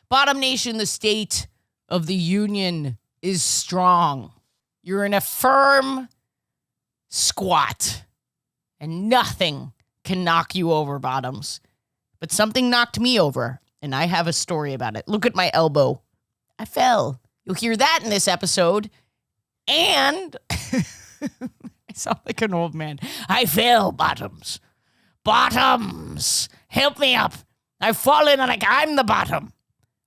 Bottom Nation, the state of the union is strong. You're in a firm squat, and nothing can knock you over, Bottoms. But something knocked me over, and I have a story about it. Look at my elbow. I fell. You'll hear that in this episode. And I sound like an old man. I fell, Bottoms. Bottoms, help me up. I've fallen like I'm the bottom.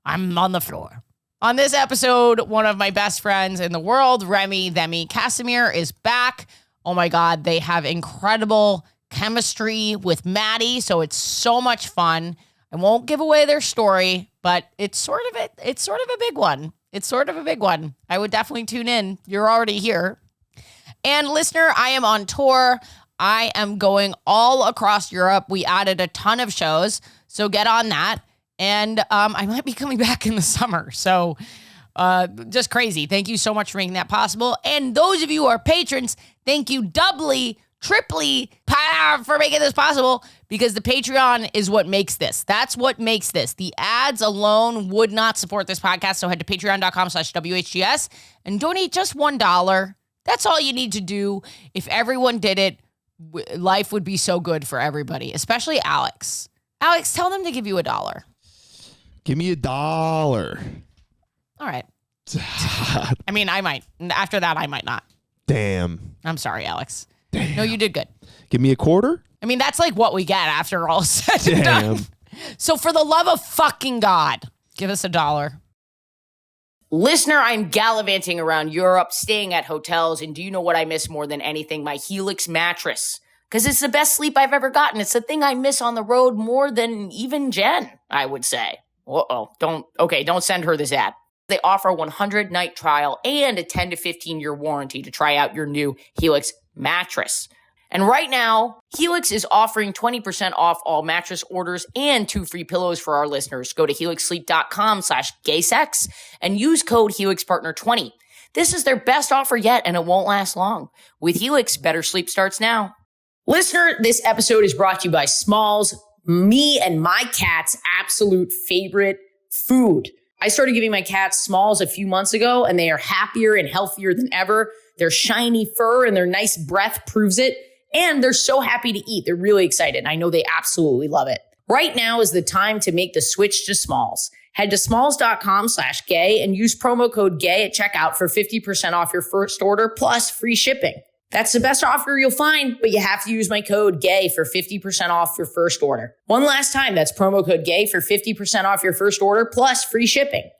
I'm on the floor. On this episode, one of my best friends in the world, Remy Kassimir, is back. Oh my God, they have incredible chemistry with Maddie, so it's so much fun. I won't give away their story, but it's sort of a big one. It's sort of a big one. I would definitely tune in. You're already here. And listener, I am on tour. I am going all across Europe. We added a ton of shows, so get on that. And I might be coming back in the summer. So just crazy. Thank you so much for making that possible. And those of you who are patrons, thank you doubly, triply for making this possible, because the Patreon is what makes this. That's what makes this. The ads alone would not support this podcast. So head to patreon.com/WHGS and donate just $1. That's all you need to do. If everyone did it, life would be so good for everybody, especially Alex. Alex, tell them to give you $1. Give me $1. All right. I mean, I might. After that, I might not. Damn. I'm sorry, Alex. Damn. No, you did good. Give me $0.25. I mean, that's like what we get after all said and done. So for the love of fucking God, give us $1. Listener, I'm gallivanting around Europe, staying at hotels, and do you know what I miss more than anything? My Helix mattress. Because it's the best sleep I've ever gotten. It's the thing I miss on the road more than even Jen, I would say. Don't send her this ad. They offer a 100-night trial and a 10 to 15-year warranty to try out your new Helix mattress. And right now, Helix is offering 20% off all mattress orders and 2 free pillows for our listeners. Go to helixsleep.com/gaysex and use code HelixPartner20. This is their best offer yet, and it won't last long. With Helix, better sleep starts now. Listener, this episode is brought to you by Smalls, me and my cat's absolute favorite food. I started giving my cats Smalls a few months ago, and they are happier and healthier than ever. Their shiny fur and their nice breath proves it. And they're so happy to eat. They're really excited. I know they absolutely love it. Right now is the time to make the switch to Smalls. Head to smalls.com/gay and use promo code GAY at checkout for 50% off your first order plus free shipping. That's the best offer you'll find, but you have to use my code GAY for 50% off your first order. One last time, that's promo code GAY for 50% off your first order plus free shipping.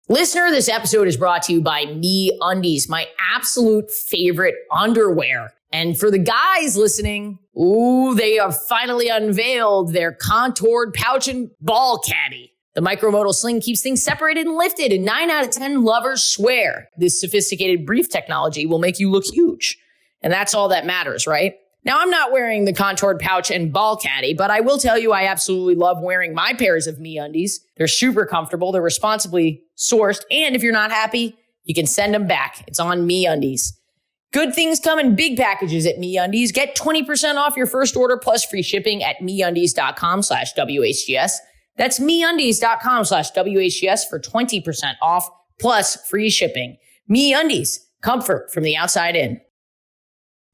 Listener, this episode is brought to you by MeUndies, my absolute favorite underwear. And for the guys listening, they have finally unveiled their contoured pouch and ball caddy. The micromodal sling keeps things separated and lifted, and 9 out of 10 lovers swear this sophisticated brief technology will make you look huge. And that's all that matters, right? Now, I'm not wearing the contoured pouch and ball caddy, but I will tell you I absolutely love wearing my pairs of MeUndies. They're super comfortable, they're responsibly sourced, and if you're not happy, you can send them back. It's on MeUndies. Good things come in big packages at MeUndies. Get 20% off your first order plus free shipping at MeUndies.com/WHGS. That's MeUndies.com/WHGS for 20% off plus free shipping. MeUndies, comfort from the outside in.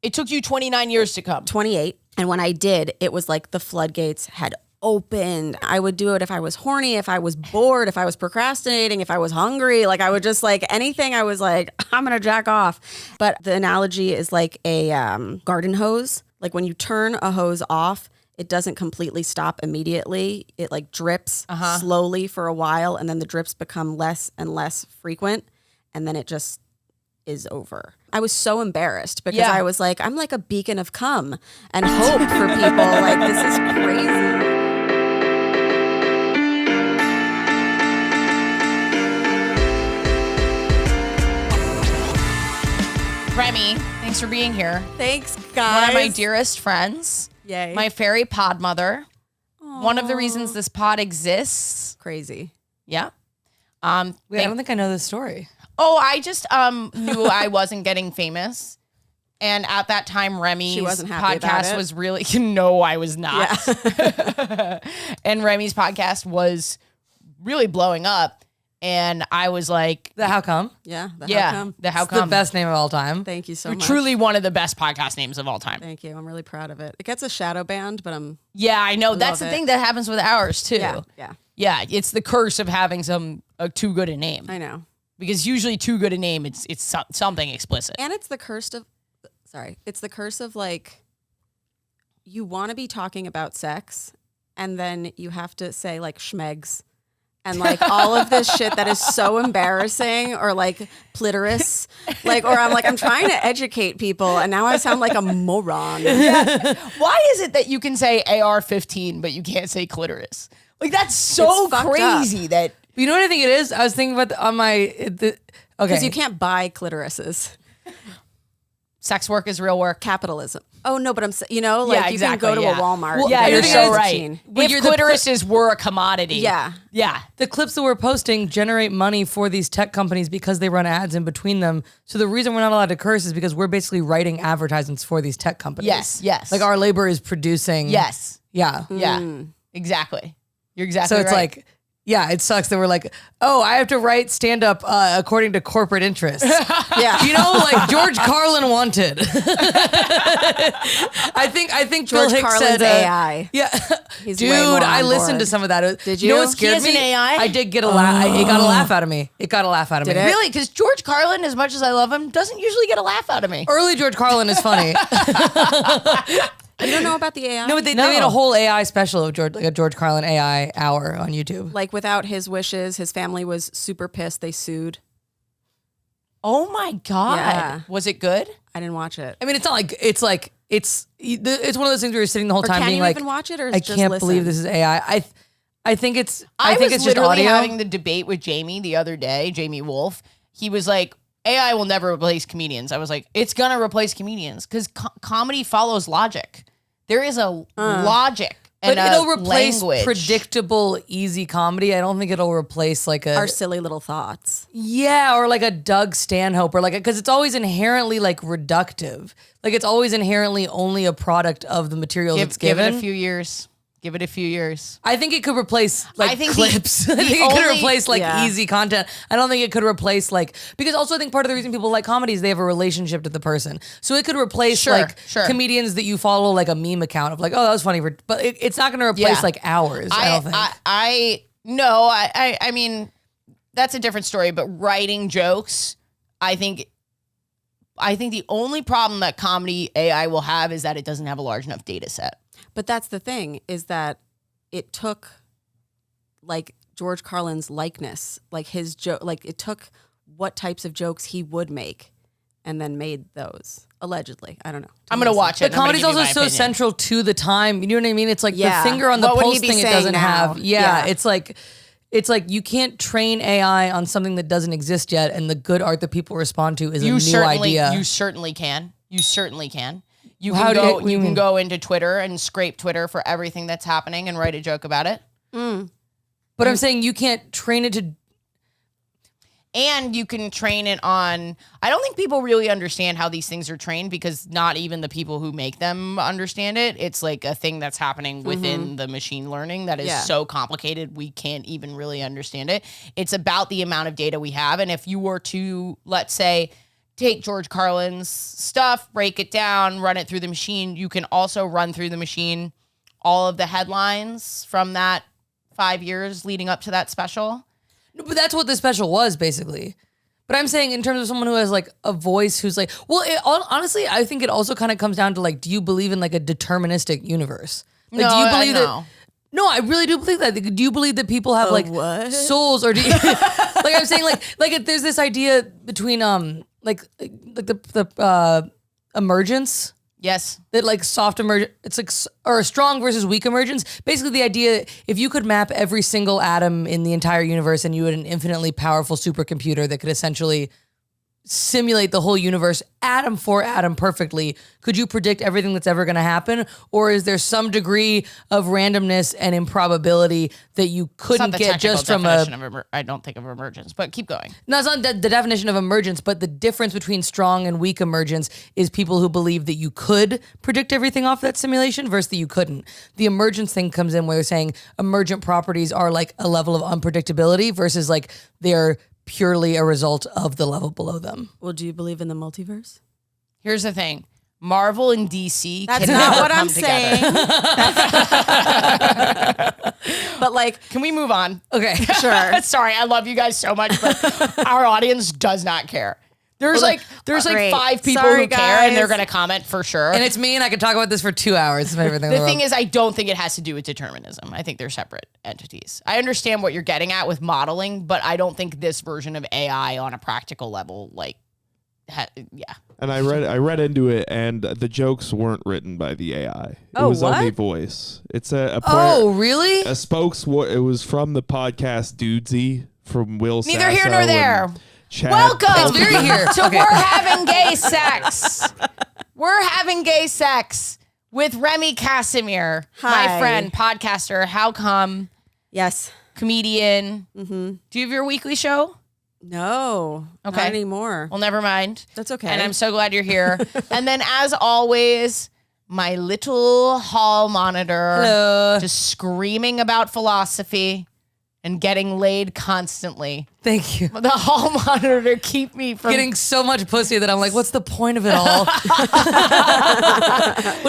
It took you 29 years to come. 28. And when I did, it was like the floodgates had opened. I would do it if I was horny, if I was bored, if I was procrastinating, if I was hungry. Like I would just like anything I was like, I'm going to jack off. But the analogy is like a garden hose. Like when you turn a hose off, it doesn't completely stop immediately. It like drips slowly for a while, and then the drips become less and less frequent, and then it just is over. I was so embarrassed because I was like, I'm like a beacon of cum and hope for people. Like, this is crazy. Remy, thanks for being here. Thanks, guys. One of my dearest friends. Yay. My fairy pod mother. Aww. One of the reasons this pod exists. Crazy. Yeah. Wait, I don't think I know this story. Oh, I just knew I wasn't getting famous. And at that time, Remy's podcast was really, no, I was not. Yeah. And Remy's podcast was really blowing up. And I was like, The How Come? Yeah. The yeah, How Come. the How It's Come. the best name of all time. Thank you so You're much. truly one of the best podcast names of all time. Thank you. I'm really proud of it. It gets a shadow banned, but I'm Yeah, I know. That's the it. thing that happens with ours too. yeah. Yeah, it's the curse of having too good a name. I know. Because usually too good a name, it's something explicit. And it's the curse of it's the curse of like you want to be talking about sex and then you have to say like schmegs and like all of this shit that is so embarrassing or like clitoris. Like or I'm trying to educate people and now I sound like a moron. Why is it that you can say AR-15 but you can't say clitoris? Like that's so It's fucked crazy that You know what I think it is? I was thinking about okay. Because you can't buy clitorises. sex work is real work. Capitalism. Oh no, but you know, like Yeah, you exactly, can go to yeah. a Walmart. Well, and yeah, get you're a so daisy right. chain. If clitorises were a commodity. Yeah. Yeah. The clips that we're posting generate money for these tech companies because they run ads in between them. So the reason we're not allowed to curse is because we're basically writing advertisements for these tech companies. Yes. Like our labor is producing. Yes. Yeah. Yeah. Exactly. You're exactly So it's right. like, yeah, it sucks that we're like, oh, I have to write stand up according to corporate interests. Yeah. You know, like George Carlin wanted. I think George Bill Hicks Carlin's said AI. Yeah, He's dude, way more I on listened board. to some of that. Did You know you? what scared He has me? an AI? I did get a laugh. It got a laugh out of me. It got a laugh out of me. Did it? Really? Because George Carlin, as much as I love him, doesn't usually get a laugh out of me. Early George Carlin is funny. You don't know about the AI? No, but they made a whole AI special of George, like a George Carlin AI hour on YouTube. Like without his wishes, his family was super pissed. They sued. Oh my God. Yeah. Was it good? I didn't watch it. I mean, it's not like it's one of those things where you're sitting the whole Or time can being you like, even watch it or I just can't listen? believe this is AI. I think it's I think was it's just literally audio. having the debate with Jamie the other day, Jamie Wolf. He was like, AI will never replace comedians. I was like, it's going to replace comedians because comedy follows logic. There is a logic and But it'll replace language. predictable, easy comedy. I don't think it'll replace like a Our silly little thoughts. or like a Doug Stanhope or like because it's always inherently like reductive. Like it's always inherently only a product of the materials it's Give given. it a few years. Give it a few years. I think it could replace like I think clips. I think it only- could replace like yeah. easy content. I don't think it could replace like because also I think part of the reason people like comedy is they have a relationship to the person. So it could replace Sure. comedians that you follow like a meme account of like, oh, that was funny, but it's not going to replace Yeah. like hours. I don't think. I mean, that's a different story, but writing jokes, I think the only problem that comedy AI will have is that it doesn't have a large enough data set. But that's the thing is that it took like George Carlin's likeness, like his joke, like it took what types of jokes he would make and then made those allegedly. I don't know. I'm going to watch it. But comedy's also so central to the time. You know what I mean? It's like Yeah. the finger on the What would he pulse be thing it saying doesn't now? have. Yeah. It's like you can't train AI on something that doesn't exist yet, and the good art that people respond to is a new idea. You certainly can. You certainly can. You How can do go. you- what do you You can mean? go into Twitter and scrape Twitter for everything that's happening and write a joke about it. But I'm saying you can't train it to. And you can train it on. I don't think people really understand how these things are trained because not even the people who make them understand it. It's like a thing that's happening within the machine learning that is Yeah. so complicated we can't even really understand it. It's about the amount of data we have. And if you were to, let's say, take George Carlin's stuff, break it down, run it through the machine, you can also run through the machine all of the headlines from that 5 years leading up to that special. No, but that's what the special was basically. But I'm saying in terms of someone who has like a voice who's like, honestly, I think it also kind of comes down to like, do you believe in like a deterministic universe? Like, No, do you I believe know. that? No, I really do believe that. Do you believe that people have like what? souls, or do you, like I'm saying like there's this idea between the emergence. Yes. That like soft emergence, it's like, or a strong versus weak emergence. Basically the idea, if you could map every single atom in the entire universe and you had an infinitely powerful supercomputer that could essentially simulate the whole universe atom for atom perfectly, could you predict everything that's ever going to happen? Or is there some degree of randomness and improbability that you couldn't get just from I don't think of emergence, but keep going. No, it's not the definition of emergence, but the difference between strong and weak emergence is people who believe that you could predict everything off that simulation versus that you couldn't. The emergence thing comes in where you're saying emergent properties are like a level of unpredictability versus like they're purely a result of the level below them. Well, do you believe in the multiverse? Here's the thing. Marvel and DC That's can not never what I'm come together. saying. But like, Can we move on? Okay. sure. Sorry, I love you guys so much, but our audience does not care. There's like great. 5 people Sorry, who care and they're guys. going to comment for sure. And it's me, and I could talk about this for 2 hours. It's my favorite thing in The the thing world. is, I don't think it has to do with determinism. I think they're separate entities. I understand what you're getting at with modeling, but I don't think this version of AI on a practical level, like, yeah. And I read into it, and the jokes weren't written by the AI. It Oh, was only what? voice. It's a Oh, really? a It was from the podcast Dudesy from Will. Neither here Sasso nor and there. Chad Welcome Both- very here. to Okay. We're Having Gay Sex. We're having gay sex with Remy Kassimir, my Hi. friend, podcaster. How come? Yes. Comedian. Do you have your weekly show? No. Okay. Not anymore. Well, never mind. That's okay. And I'm so glad you're here. And then, as always, my little hall monitor, Hello. just screaming about philosophy and getting laid constantly. Thank you. The hall monitor to keep me from Getting so much pussy that I'm like, what's the point of it all? What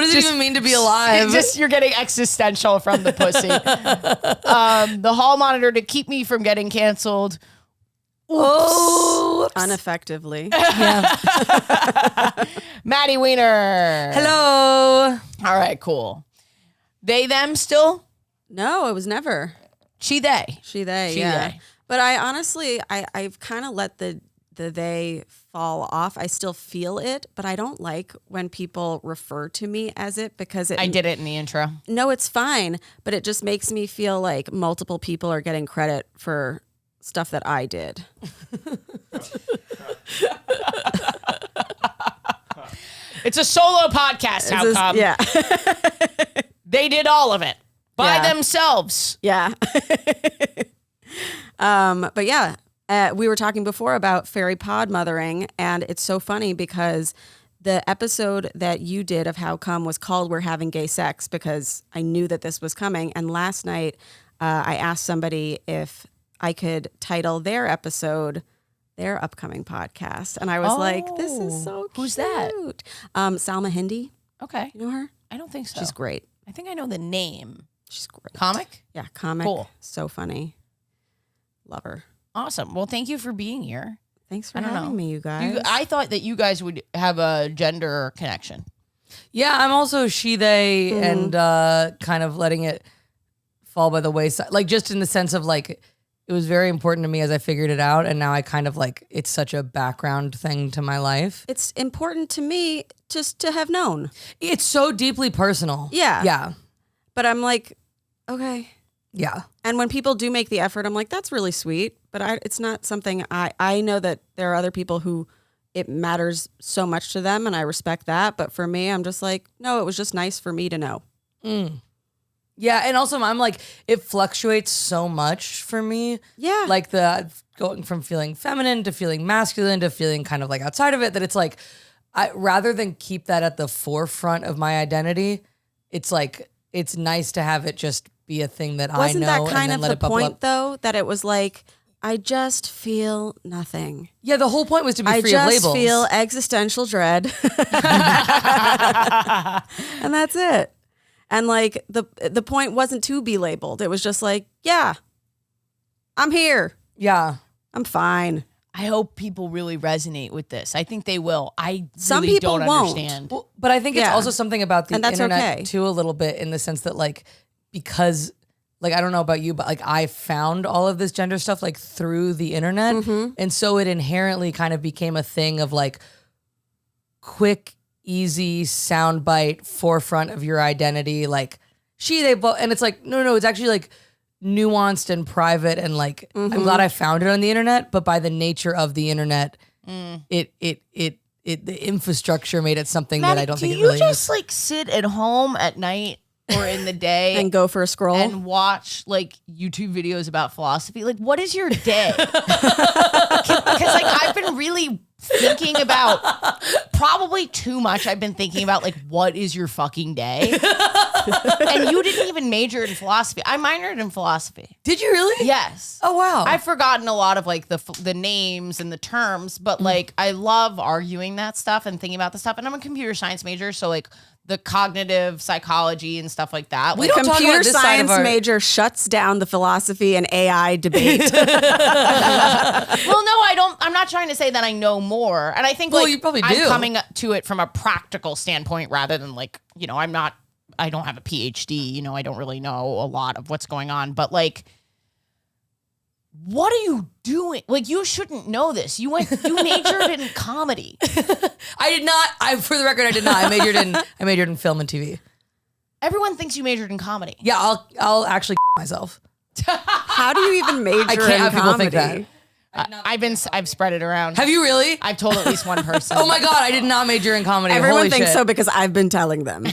does it even mean to be alive? You're getting existential from the pussy. The hall monitor to keep me from getting canceled. oh, Ineffectively. yeah. Maddie Wiener. Hello. All right, cool. They, them still? No, it was never. She, they. She, they, She, yeah. they. But I honestly, I've kind of let the they fall off. I still feel it, but I don't like when people refer to me as it because it. I did it in the intro. No, it's fine, but it just makes me feel like multiple people are getting credit for stuff that I did. It's a solo podcast. How come? Yeah. They did all of it by Yeah. themselves. Yeah. But yeah, we were talking before about fairy pod mothering, and it's so funny because the episode that you did of How Come was called We're Having Gay Sex because I knew that this was coming. And last night I asked somebody if I could title their episode their upcoming podcast. And I was like, this is so cute. Who's that? Salma Hindi. Okay. You know her? I don't think so. She's great. I think I know the name. She's great. Comic? Yeah, comic. Cool. So funny. Love her. Awesome. Well, thank you for being here. Thanks for I don't having know. me, you guys. I thought that you guys would have a gender connection. Yeah, I'm also she, they, and kind of letting it fall by the wayside. Like, just in the sense of like, it was very important to me as I figured it out. And now I kind of like, it's such a background thing to my life. It's important to me just to have known. It's so deeply personal. Yeah. Yeah. But I'm like, okay. Yeah. And when people do make the effort, I'm like, that's really sweet. But it's not something I know that there are other people who it matters so much to them, and I respect that. But for me, I'm just like, no, it was just nice for me to know. Yeah. And also I'm like, it fluctuates so much for me. Yeah. Like the going from feeling feminine to feeling masculine to feeling kind of like outside of it, that it's like, rather than keep that at the forefront of my identity, it's like, it's nice to have it just be a thing that Wasn't I know. that kind and then of let the it bubble point, up. though, that it was like, I just feel nothing. Yeah, the whole point was to be I free of just labels. feel existential dread. And that's it. And like the point wasn't to be labeled. It was just like, yeah, I'm here. Yeah. I'm fine. I hope people really resonate with this. I think they will. I Some really people don't won't. understand. Well, but I think it's Yeah. also something about the And that's internet okay. too, a little bit, in the sense that like, because like, I don't know about you, but like I found all of this gender stuff like through the internet. Mm-hmm. And so it inherently kind of became a thing of like quick, easy soundbite forefront of your identity. Like she, they both, and it's like, no, it's actually like nuanced and private. And like, I'm glad I found it on the internet, but by the nature of the internet, the infrastructure made it something Maddie, that I don't think it do you really just is. like sit at home at night or in the day And go for a scroll. and watch like YouTube videos about philosophy? Like, what is your day? Because like I've been really thinking about, probably too much. I've been thinking about like, what is your fucking day? And you didn't even major in philosophy. I minored in philosophy. Did you really? Yes. Oh wow. I've forgotten a lot of like the names and the terms, but like I love arguing that stuff and thinking about the stuff. And I'm a computer science major, so like the cognitive psychology and stuff like that. We Like, don't talk Computer about this side of science our- major shuts down the philosophy and AI debate. well, no, I don't. I'm not trying to say that I know more, and I think Well, like you probably I'm do. coming to it from a practical standpoint rather than like I don't have a PhD. I don't really know a lot of what's going on, but like, what are you doing? Like, you shouldn't know this. You majored in comedy. I did not. For the record, I did not. I majored in film and TV. Everyone thinks you majored in comedy. Yeah, I'll actually myself. How do you even major I can't in have people comedy? think that. I've spread it around. Have you really? I've told at least one person. Oh my god, I did not major in comedy. Everyone Holy thinks shit. so because I've been telling them.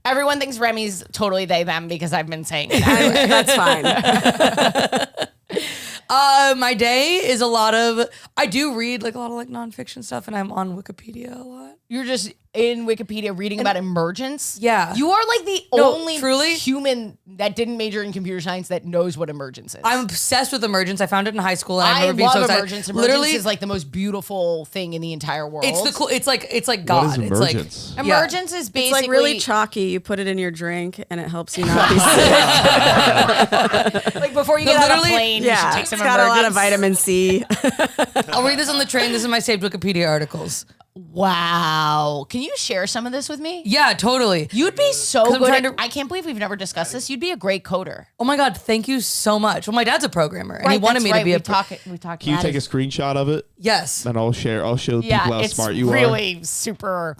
Everyone thinks Remy's totally they them because I've been saying it. That's fine. My day is a lot of. I do read like a lot of like nonfiction stuff, and I'm on Wikipedia a lot. You're just in Wikipedia reading about emergence. Yeah. You are like the No, only truly? human that didn't major in computer science that knows what emergence is. I'm obsessed with emergence. I found it in high school, and I I remember being love so excited. emergence. Emergence Literally, is like the most beautiful thing in the entire world. it's the cool. It's like What God. is It's like emergence? yeah. Emergence is It's basically like really chalky. You put it in your drink and it helps you not be sick. like before you No, get on a literally- plane. You should Yeah, take it's some got a lot of emergence. vitamin C. I'll read this on the train. This is my saved Wikipedia articles. Wow. Can you share some of this with me? Yeah, totally. You'd be so 'Cause I'm good. trying I can't believe we've never discussed this. You'd be a great coder. Oh my god, thank you so much. Well, my dad's a programmer, and he Right, wanted that's me to right. be We talked. Can you about take a it. screenshot of it Yes. and I'll show Yeah, people how it's smart you are? really super.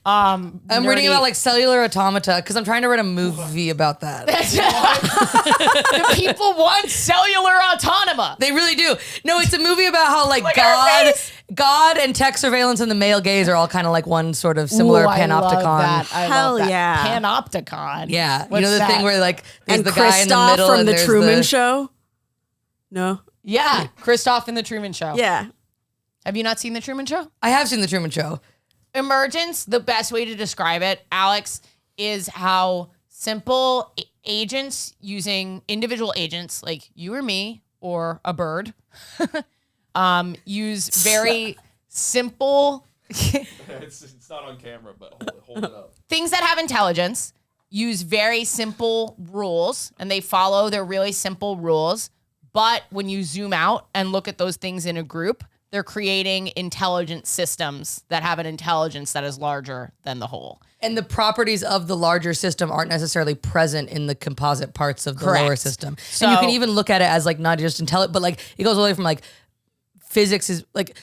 I'm reading about like cellular automata because I'm trying to write a movie about that. The people want cellular autonoma. They really do. No, it's a movie about how like Look at her face. God and tech surveillance and the male gaze are all kind of like one sort of similar Ooh, I love panopticon. that. I Hell love that. yeah. Panopticon. Yeah, What's you know the that? thing where like there's And the guy in the Christoph middle from and the there's Truman Show. No. Yeah, Christoph in the Truman Show. Yeah. Have you not seen the Truman Show? I have seen the Truman Show. Emergence, the best way to describe it, Alex, is how simple agents using individual agents like you or me or a bird use very simple It's not on camera, but hold it up. things that have intelligence, use very simple rules, and they follow their really simple rules. But when you zoom out and look at those things in a group, they're creating intelligent systems that have an intelligence that is larger than the whole. And the properties of the larger system aren't necessarily present in the composite parts of the Correct. lower system. And you can So- even look at it as like not just intelligent, but like it goes all the way from like physics is like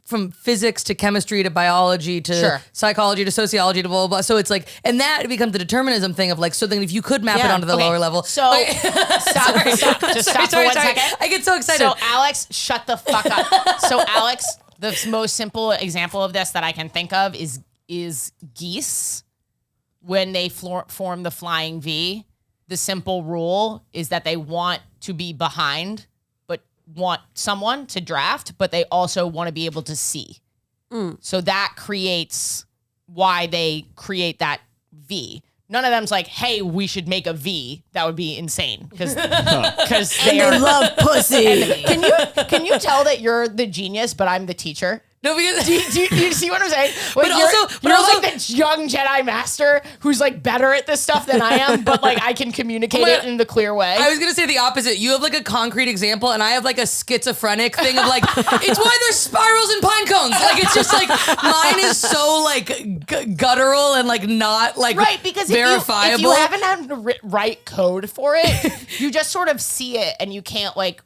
from physics to chemistry to biology to Sure. psychology to sociology to blah, blah, blah. So it's like, and that becomes the determinism thing of like, so then if you could map it Yeah. onto the Okay, lower level. So stop for 1 second. I get so excited. So Alex, shut the fuck up. So Alex, the most simple example of this that I can think of is geese. When they form the flying V, the simple rule is that they want to be behind, but want someone to draft, but they also want to be able to see. So that creates why they create that V. None of them's like, hey, we should make a V. That would be insane because they are. love pussy. Can you tell that you're the genius, but I'm the teacher? no, because Do you see what I'm saying? Like, but you're also- like the young Jedi Master who's like better at this stuff than I am, but like I can communicate it in the clear way. I was gonna say the opposite. You have like a concrete example, and I have like a schizophrenic thing of like, it's why there's spirals in pine cones. Like it's just like mine is so like guttural and like not like Right, because verifiable. if you haven't had the right code for it, you just sort of see it and you can't like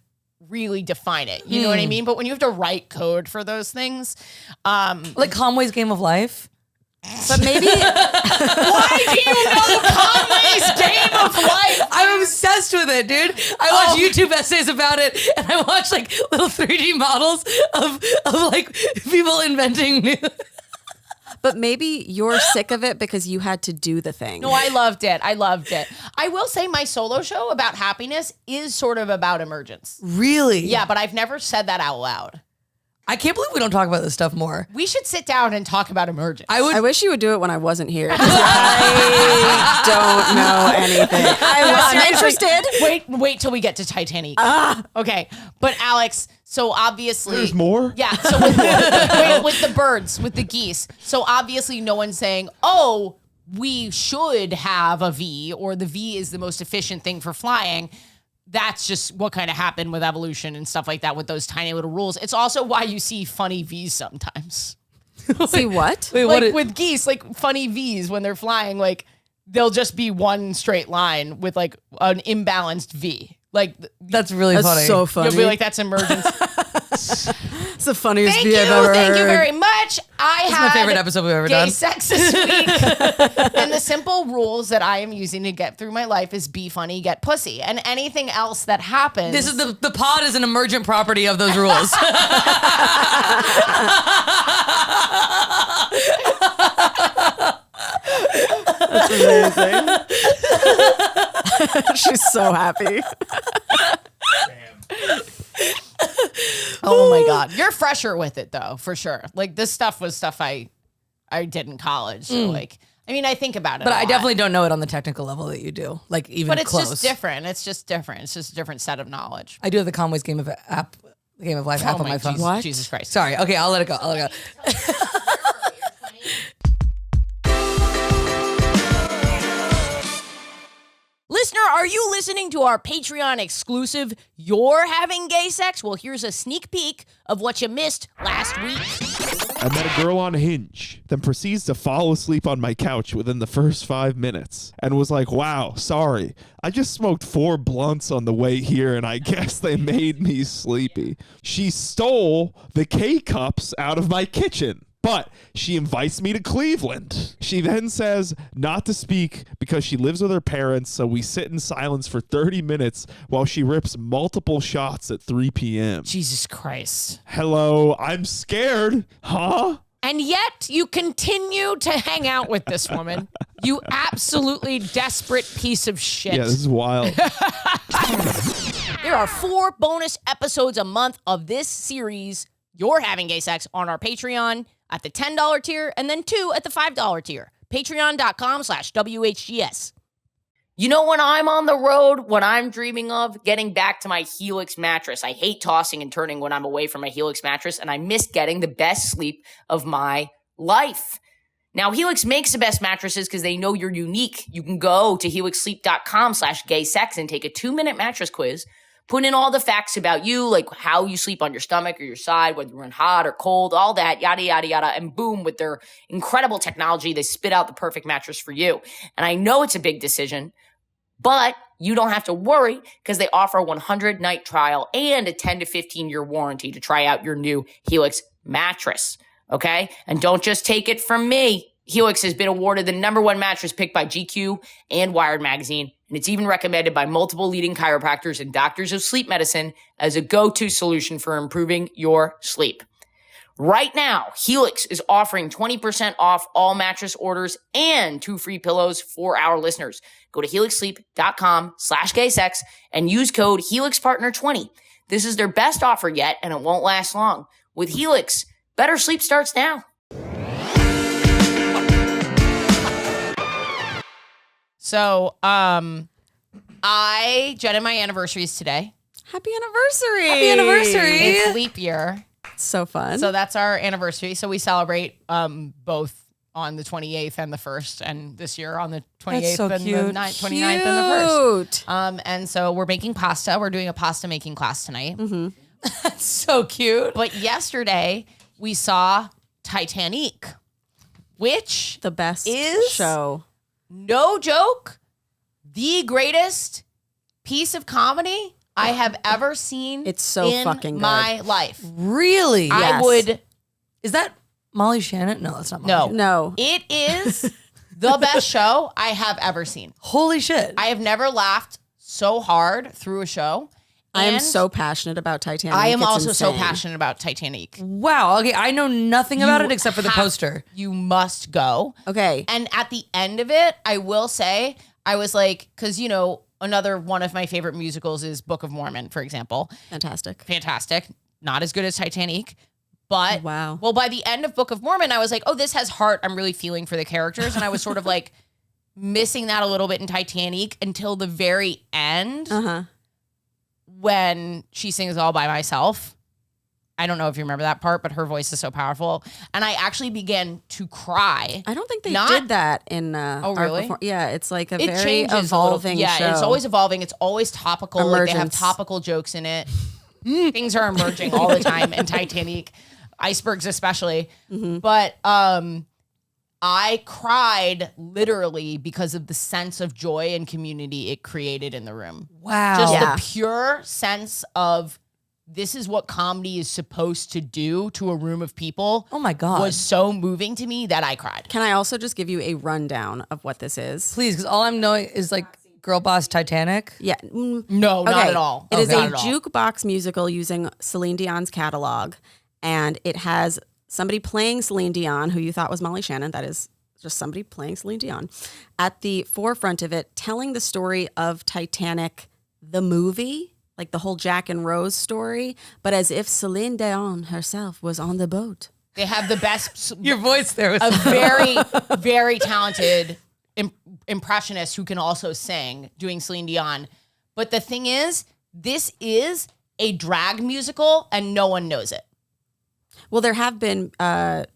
really define it. You know what I mean? But when you have to write code for those things, like Conway's Game of Life. But maybe Why do you know Conway's game of life? I'm obsessed with it, dude. I watch YouTube essays about it, and I watch like little 3D models of like people inventing new. But maybe you're sick of it because you had to do the thing. No, I loved it. I will say my solo show about happiness is sort of about emergence. Really? Yeah, but I've never said that out loud. I can't believe we don't talk about this stuff more. We should sit down and talk about emergence. I wish you would do it when I wasn't here. 'Cause I don't know anything. I'm interested. Wait till we get to Titanique. Okay, but Alex, so obviously There's more? Yeah, so with the birds, with the geese. So obviously no one's saying, oh, we should have a V, or the V is the most efficient thing for flying. That's just what kind of happened with evolution and stuff like that with those tiny little rules. It's also why you see funny Vs sometimes. See what? Wait, Like with geese, like funny Vs when they're flying, like they'll just be one straight line with like an imbalanced V. Like That's really That's funny. so funny. you'll be like, that's emergence. It's the funniest Thank V I've ever you heard. very much. I It's had my favorite episode we've ever gay done. sex this week. And the simple rules that I am using to get through my life is be funny, get pussy. And anything else that happens. This is the pod is an emergent property of those rules. That's amazing. She's so happy. Oh my God. You're fresher with it though, for sure. Like this stuff was stuff I did in college. So like, I mean, I think about it. But a I lot. definitely don't know it on the technical level that you do. Like even But it's close. just different. It's just different. It's just a different set of knowledge. I do have the Conway's Game of Life app on my phone. Jesus, What? Jesus Christ. Sorry. Okay, I'll let it go. Listener, are you listening to our Patreon exclusive You're Having Gay Sex? Well, here's a sneak peek of what you missed last week. I met a girl on Hinge, then proceeds to fall asleep on my couch within the first 5 minutes and was like, wow, sorry. I just smoked 4 blunts on the way here and I guess they made me sleepy. She stole the K-cups out of my kitchen. But she invites me to Cleveland. She then says not to speak because she lives with her parents, so we sit in silence for 30 minutes while she rips multiple shots at 3 p.m. Jesus Christ. Hello, I'm scared. Huh? And yet you continue to hang out with this woman. You absolutely desperate piece of shit. Yeah, this is wild. There are 4 bonus episodes a month of this series, You're Having Gay Sex, on our Patreon at the $10 tier and then 2 at the $5 tier. Patreon.com/WHGS. You know, when I'm on the road, what I'm dreaming of, getting back to my Helix mattress. I hate tossing and turning when I'm away from my Helix mattress, and I miss getting the best sleep of my life. Now, Helix makes the best mattresses because they know you're unique. You can go to helixsleep.com/gaysex and take a 2-minute mattress quiz. Put in all the facts about you, like how you sleep on your stomach or your side, whether you're in hot or cold, all that, yada, yada, yada. And boom, with their incredible technology, they spit out the perfect mattress for you. And I know it's a big decision, but you don't have to worry because they offer a 100-night trial and a 10 to 15-year warranty to try out your new Helix mattress. Okay? And don't just take it from me. Helix has been awarded the #1 mattress picked by GQ and Wired magazine, and it's even recommended by multiple leading chiropractors and doctors of sleep medicine as a go-to solution for improving your sleep. Right now, Helix is offering 20% off all mattress orders and 2 free pillows for our listeners. Go to helixsleep.com/gaysex and use code HelixPartner20. This is their best offer yet, and it won't last long. With Helix, better sleep starts now. So, Jen and my anniversary is today. Happy anniversary. Happy anniversary. It's leap year. So fun. So that's our anniversary. So we celebrate both on the 28th and the 1st, and this year on the 28th so and cute. the 29th and the 1st. Cute. And so we're making pasta. We're doing a pasta making class tonight. That's so cute. But yesterday we saw Titanique, which The best is show. no joke, the greatest piece of comedy I have ever seen. It's so in fucking good. my life. Really? I Yes. would. Is that Molly Shannon? No, that's not Molly No. Shannon. No. It is the best show I have ever seen. Holy shit. I have never laughed so hard through a show. I am and so passionate about Titanic. I am It's also so insane. passionate about Titanique. Wow. Okay, I know nothing about You it except for the have- poster. You must go. Okay. And at the end of it, I will say, I was like, because, you know, another one of my favorite musicals is Book of Mormon, for example. Fantastic. Fantastic. Not as good as Titanique. But, Wow. well, by the end of Book of Mormon, I was like, oh, this has heart. I'm really feeling for the characters. And I was sort of like missing that a little bit in Titanique until the very end Uh-huh. when she sings All By Myself. I don't know if you remember that part, but her voice is so powerful. And I actually began to cry. I don't think they Not- did that in Oh, really? yeah, it's like a It very changes a little. evolving Yeah, show. it's always evolving. It's always topical. Like they have Emergence. topical jokes in it. Things are emerging all the time in Titanic, icebergs especially. Mm-hmm. But I cried literally because of the sense of joy and community it created in the room. Wow. Just Yeah. the pure sense of this is what comedy is supposed to do to a room of people. Oh my God. Was so moving to me that I cried. Can I also just give you a rundown of what this is? Please, because all I'm knowing is like Girl Boss Titanic. Yeah. No, not Okay. at all. It is Not a at all. jukebox musical using Celine Dion's catalog, and it has somebody playing Celine Dion, who you thought was Molly Shannon. That is just somebody playing Celine Dion at the forefront of it, telling the story of Titanic, the movie, like the whole Jack and Rose story, but as if Celine Dion herself was on the boat. They have the best. Your voice there was A very, very talented impressionist who can also sing, doing Celine Dion. But the thing is, this is a drag musical, and no one knows it. Well, there have been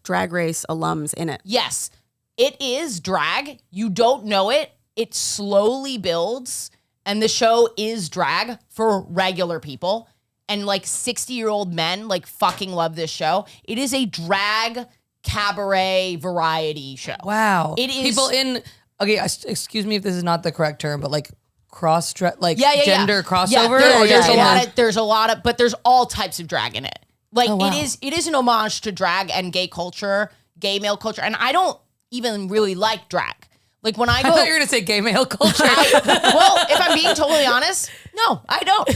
Drag Race alums in it. Yes, it is drag. You don't know it. It slowly builds, and the show is drag for regular people. And like 60-year-old men like fucking love this show. It is a drag cabaret variety show. Wow. It is- people in. Okay, excuse me if this is not the correct term, but like like Yeah. gender crossover. Yeah, or there's just a in lot the- of there's a lot of, but there's all types of drag in it. Like Oh, wow. it is an homage to drag and gay culture, gay male culture, and I don't even really like drag. Like when I I go, thought you were gonna say gay male culture. well, if I'm being totally honest, no, I don't.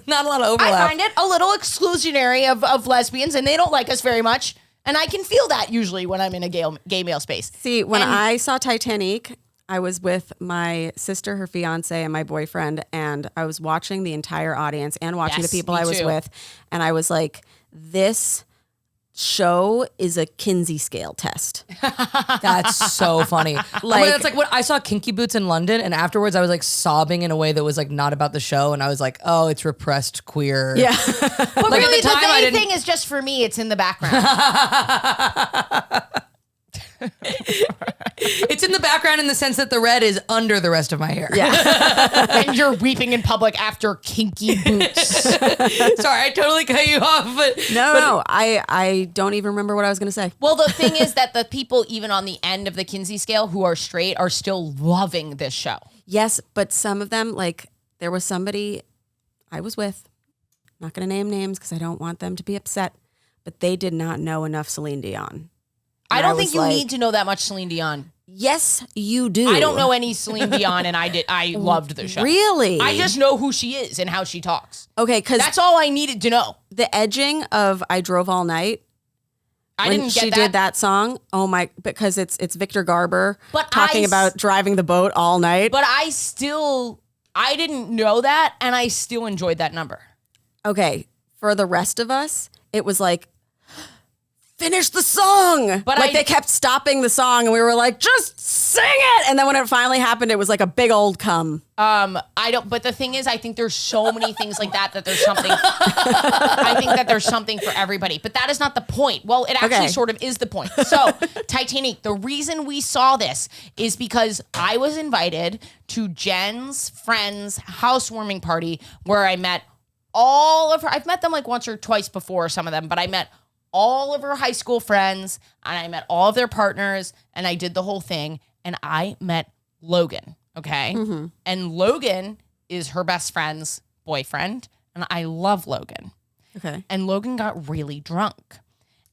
Not a lot of I overlap. find it a little exclusionary of lesbians, and they don't like us very much. And I can feel that usually when I'm in a gay male space. See, when And- I saw Titanique, I was with my sister, her fiance, and my boyfriend, and I was watching the entire audience and watching Yes, the people me I was too. with, and I was like, this show is a Kinsey scale test. That's so funny. Like- That's like when I saw Kinky Boots in London, and afterwards I was like sobbing in a way that was like not about the show, and I was like, oh, it's repressed queer. Yeah. But Like, at really, the time, the I main didn't- thing is just for me. It's in the background. It's in the background in the sense that the red is under the rest of my hair. And you're weeping in public after kinky boots. Sorry, I totally cut you off. But No, I don't even remember what I was going to say. Well, the thing is that the people, even on the end of the Kinsey scale, who are straight, are still loving this show. Yes, but some of them, like there was somebody I was with, not going to name names because I don't want them to be upset, but they did not know enough Celine Dion. I And don't was think you like, need to know that much Celine Dion. Yes, you do. I don't know any Celine Dion, and I loved the show. Really? I just know who she is and how she talks. Okay, because That's all I needed to know. the edging of "I Drove All Night" I when didn't she get did that song. Oh my! Because it's Victor Garber But talking I about driving the boat all night. But I didn't know that, and I still enjoyed that number. Okay, for the rest of us, it was like, finish the song. But like they kept stopping the song, and we were like, just sing it. And then when it finally happened, it was like a big old cum. I don't, but the thing is, I think there's so many things like that there's something, I think that there's something for everybody, but that is not the point. Well, it actually Okay. sort of is the point. So Titanique, the reason we saw this is because I was invited to Jen's friend's housewarming party where I met all of her, I've met them like once or twice before, some of them, but I met all of her high school friends and I met all of their partners and I did the whole thing and I met Logan. Okay. And Logan is her best friend's boyfriend. And I love Logan. Okay. And Logan got really drunk.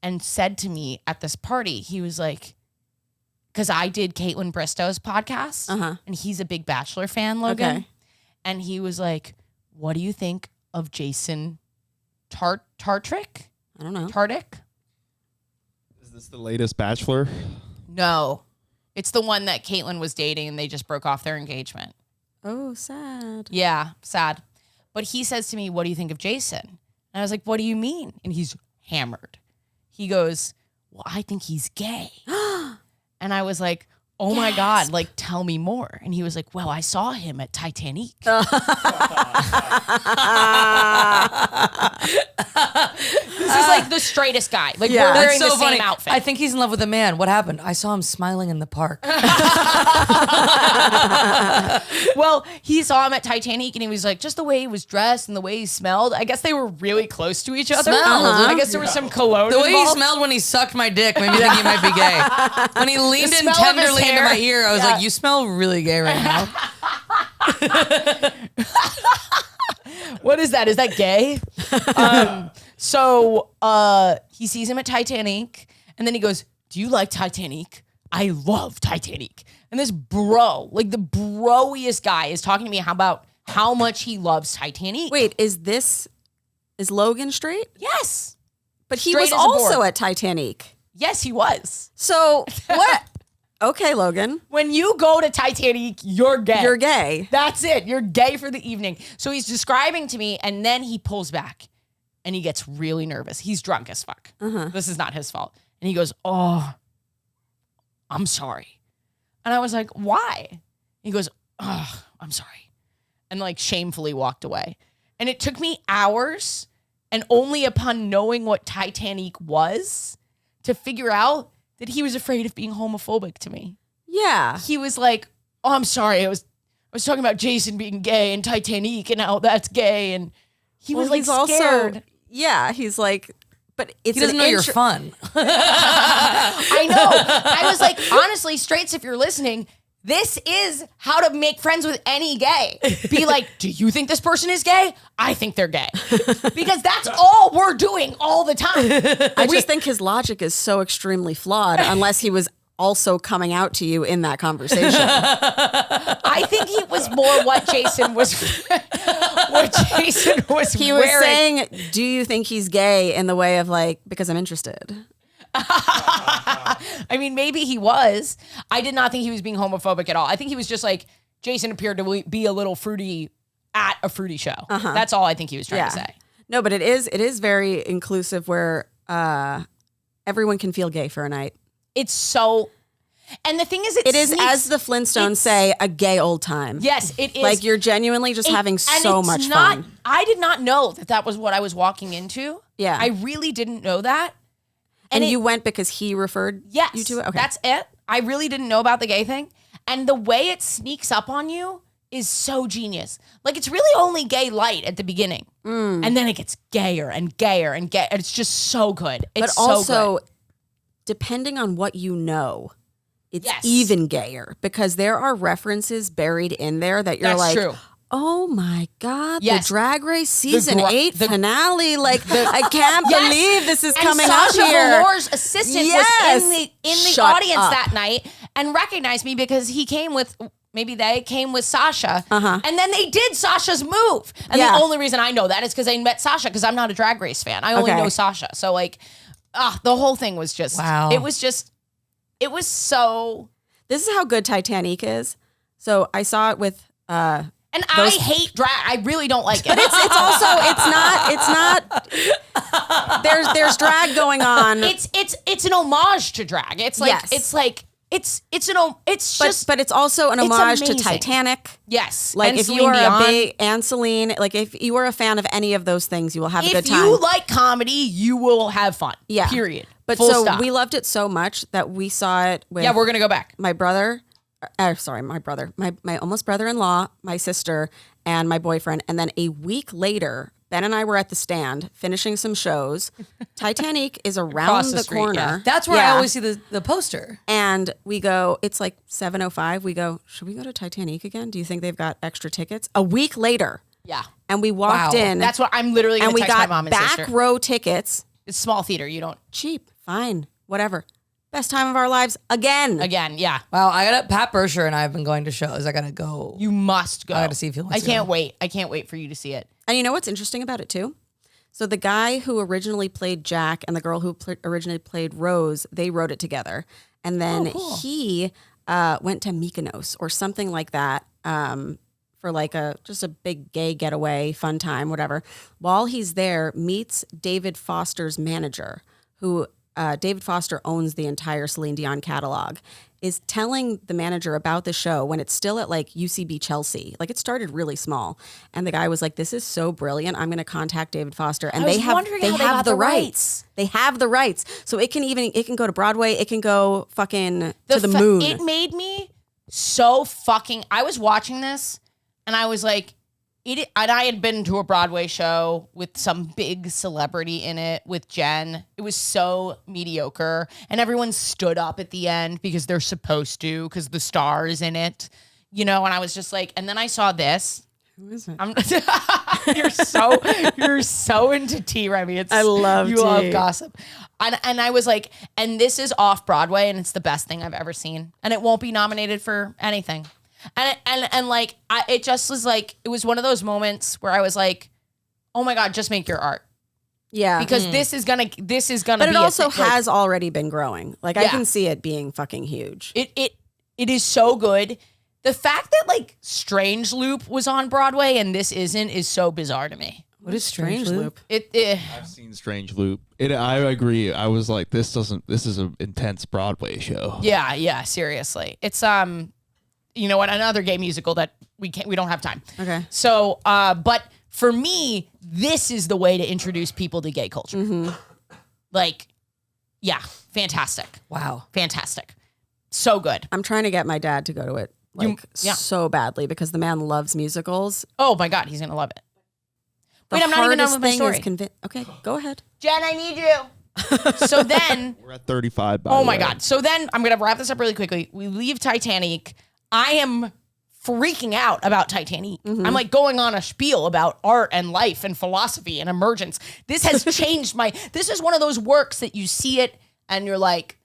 and said to me at this party, he was like, because I did Caitlin Bristow's podcast, and he's a big Bachelor fan, Logan. Okay. And he was like, what do you think of Jason Tartrick? I don't know. Tardick? Is this the latest Bachelor? No. It's the one that Caitlyn was dating and they just broke off their engagement. Oh, sad. Yeah, sad. But he says to me, what do you think of Jason? And I was like, what do you mean? And he's hammered. He goes, well, I think he's gay. And I was like, oh my God, like, tell me more. And he was like, well, I saw him at Titanique. This is like the straightest guy. Like, we're wearing the same outfit. I think he's in love with a man. What happened? I saw him smiling in the park. Well, he saw him at Titanique and he was like, just the way he was dressed and the way he smelled. I guess they were really close to each other. I guess there was some cologne The way involved. he smelled when he sucked my dick made me think he might be gay. When he leaned in smell of his tenderly into hair. my ear, I was like, you smell really gay right now. What is that? Is that gay? So he sees him at Titanique and then he goes, do you like Titanique? I love Titanique. And this bro, like the broiest guy, is talking to me about how much he loves Titanique. Wait, is Logan straight? Yes. But he Straight was as a board. also at Titanique. Yes, he was. So what? Okay, Logan. When you go to Titanique, you're gay. You're gay. That's it. You're gay for the evening. So he's describing to me, and then he pulls back, and he gets really nervous. He's drunk as fuck. This is not his fault. And he goes, oh, I'm sorry. And I was like, why? He goes, oh, I'm sorry. And like shamefully walked away. And it took me hours, and only upon knowing what Titanique was to figure out that he was afraid of being homophobic to me. Yeah. He was like, oh, I'm sorry. I was talking about Jason being gay and Titanique and how that's gay. And he was like scared. He's like, but it's He doesn't know you're fun. I know. I was like, honestly, straights, if you're listening, this is how to make friends with any gay. Be like, do you think this person is gay? I think they're gay. Because that's all we're doing all the time. I just think his logic is so extremely flawed unless he was also coming out to you in that conversation. I think he was more what Jason was He was saying, do you think he's gay in the way of like, because I'm interested. I mean, maybe he was. I did not think he was being homophobic at all. I think he was just like, Jason appeared to be a little fruity at a fruity show. That's all I think he was trying to say. No, but it is very inclusive where everyone can feel gay for a night. It's so, and the thing is, it is, as the Flintstones say, a gay old time. Yes, it is. Like you're genuinely just having so much fun. I did not know that was what I was walking into. Yeah. I really didn't know that. And you went because he referred you to it? Okay. That's it. I really didn't know about the gay thing. And the way it sneaks up on you is so genius. Like, it's really only gay light at the beginning. And then it gets gayer and gayer and gayer. And it's just so good. It's but also, so good. Depending on what you know, it's even gayer because there are references buried in there that you're like, true. Oh my God, Yes. the Drag Race season 8 the- finale. Like, I can't believe this is and coming Sasha up here. Velour's assistant was in the Shut audience up. that night and recognized me because he came with, maybe they came with Sasha. And then they did Sasha's move. And the only reason I know that is because I met Sasha because I'm not a Drag Race fan. I only know Sasha. So like, the whole thing was just, it was so. This is how good Titanique is. So I saw it with, and I hate drag. I really don't like it. But it's also there's drag going on. It's an homage to drag. It's like it's but it's also an homage to amazing. Titanic. Yes. Like and if Celine you are Dion. a big and Celine, like if you are a fan of any of those things, you will have a good If time. you like comedy, you will have fun. Yeah. Period. But Full so stop. we loved it so much that we saw it with we're gonna go back. my brother. My almost brother-in-law, my sister, and my boyfriend. And then a week later, Ben and I were at the stand finishing some shows. Titanique is around Across the the street, corner. yeah. That's where I always see the poster. And we go, it's like 7:05. We go, should we go to Titanique again? Do you think they've got extra tickets? A week later. Yeah. And we walked in. That's what I'm literally gonna and we text got my mom and back sister. row tickets. It's small theater. You don't Cheap. Fine. Whatever. Best time of our lives again. yeah. Wow, I got Pat Burscher and I have been going to shows. I gotta go. You must go. I gotta see if he wants I to can't go. wait. I can't wait for you to see it. And you know what's interesting about it too? So the guy who originally played Jack and the girl who originally played Rose, they wrote it together. And then he went to Mykonos or something like that for like just a big gay getaway, fun time, whatever. While he's there, meets David Foster's manager, who David Foster owns the entire Celine Dion catalog, is telling the manager about the show when it's still at like UCB Chelsea. Like it started really small. And the guy was like, this is so brilliant. I'm going to contact David Foster. And they have the rights. They have the rights. So it can go to Broadway. It can go fucking to the moon. It made me so fucking, I was watching this and I was like, and I had been to a Broadway show with some big celebrity in it with Jen. It was so mediocre. And everyone stood up at the end because they're supposed to, because the star is in it. You know, and I was just like, and then I saw this. Who is it? You're so into tea, Remy. I love you tea. love gossip. And I was like, and this is off Broadway and it's the best thing I've ever seen. And it won't be nominated for anything. And like, it just was like, it was one of those moments where I was like, oh my God, just make your art. Yeah. Because this is gonna But be it also a thing. Like, has already been growing. Like I can see it being fucking huge. it is so good. The fact that like Strange Loop was on Broadway and this isn't is so bizarre to me. What is Strange Loop? I've seen Strange Loop. I agree. I was like, this is an intense Broadway show. Yeah, seriously. It's you know what, another gay musical that we don't have time. Okay. So but for me, this is the way to introduce people to gay culture. Mm-hmm. Like, yeah, fantastic. Wow. Fantastic. So good. I'm trying to get my dad to go to it so badly because the man loves musicals. Oh my God, he's gonna love it. The Wait, I'm not even done hardest with my thing story. is okay, go ahead. Jen, I need you. So then, We're at 35. By oh the my way. God. So then I'm going to wrap this up really quickly. We leave Titanique. I am freaking out about Titanique. I'm like going on a spiel about art and life and philosophy and emergence. This has changed this is one of those works that you see it and you're like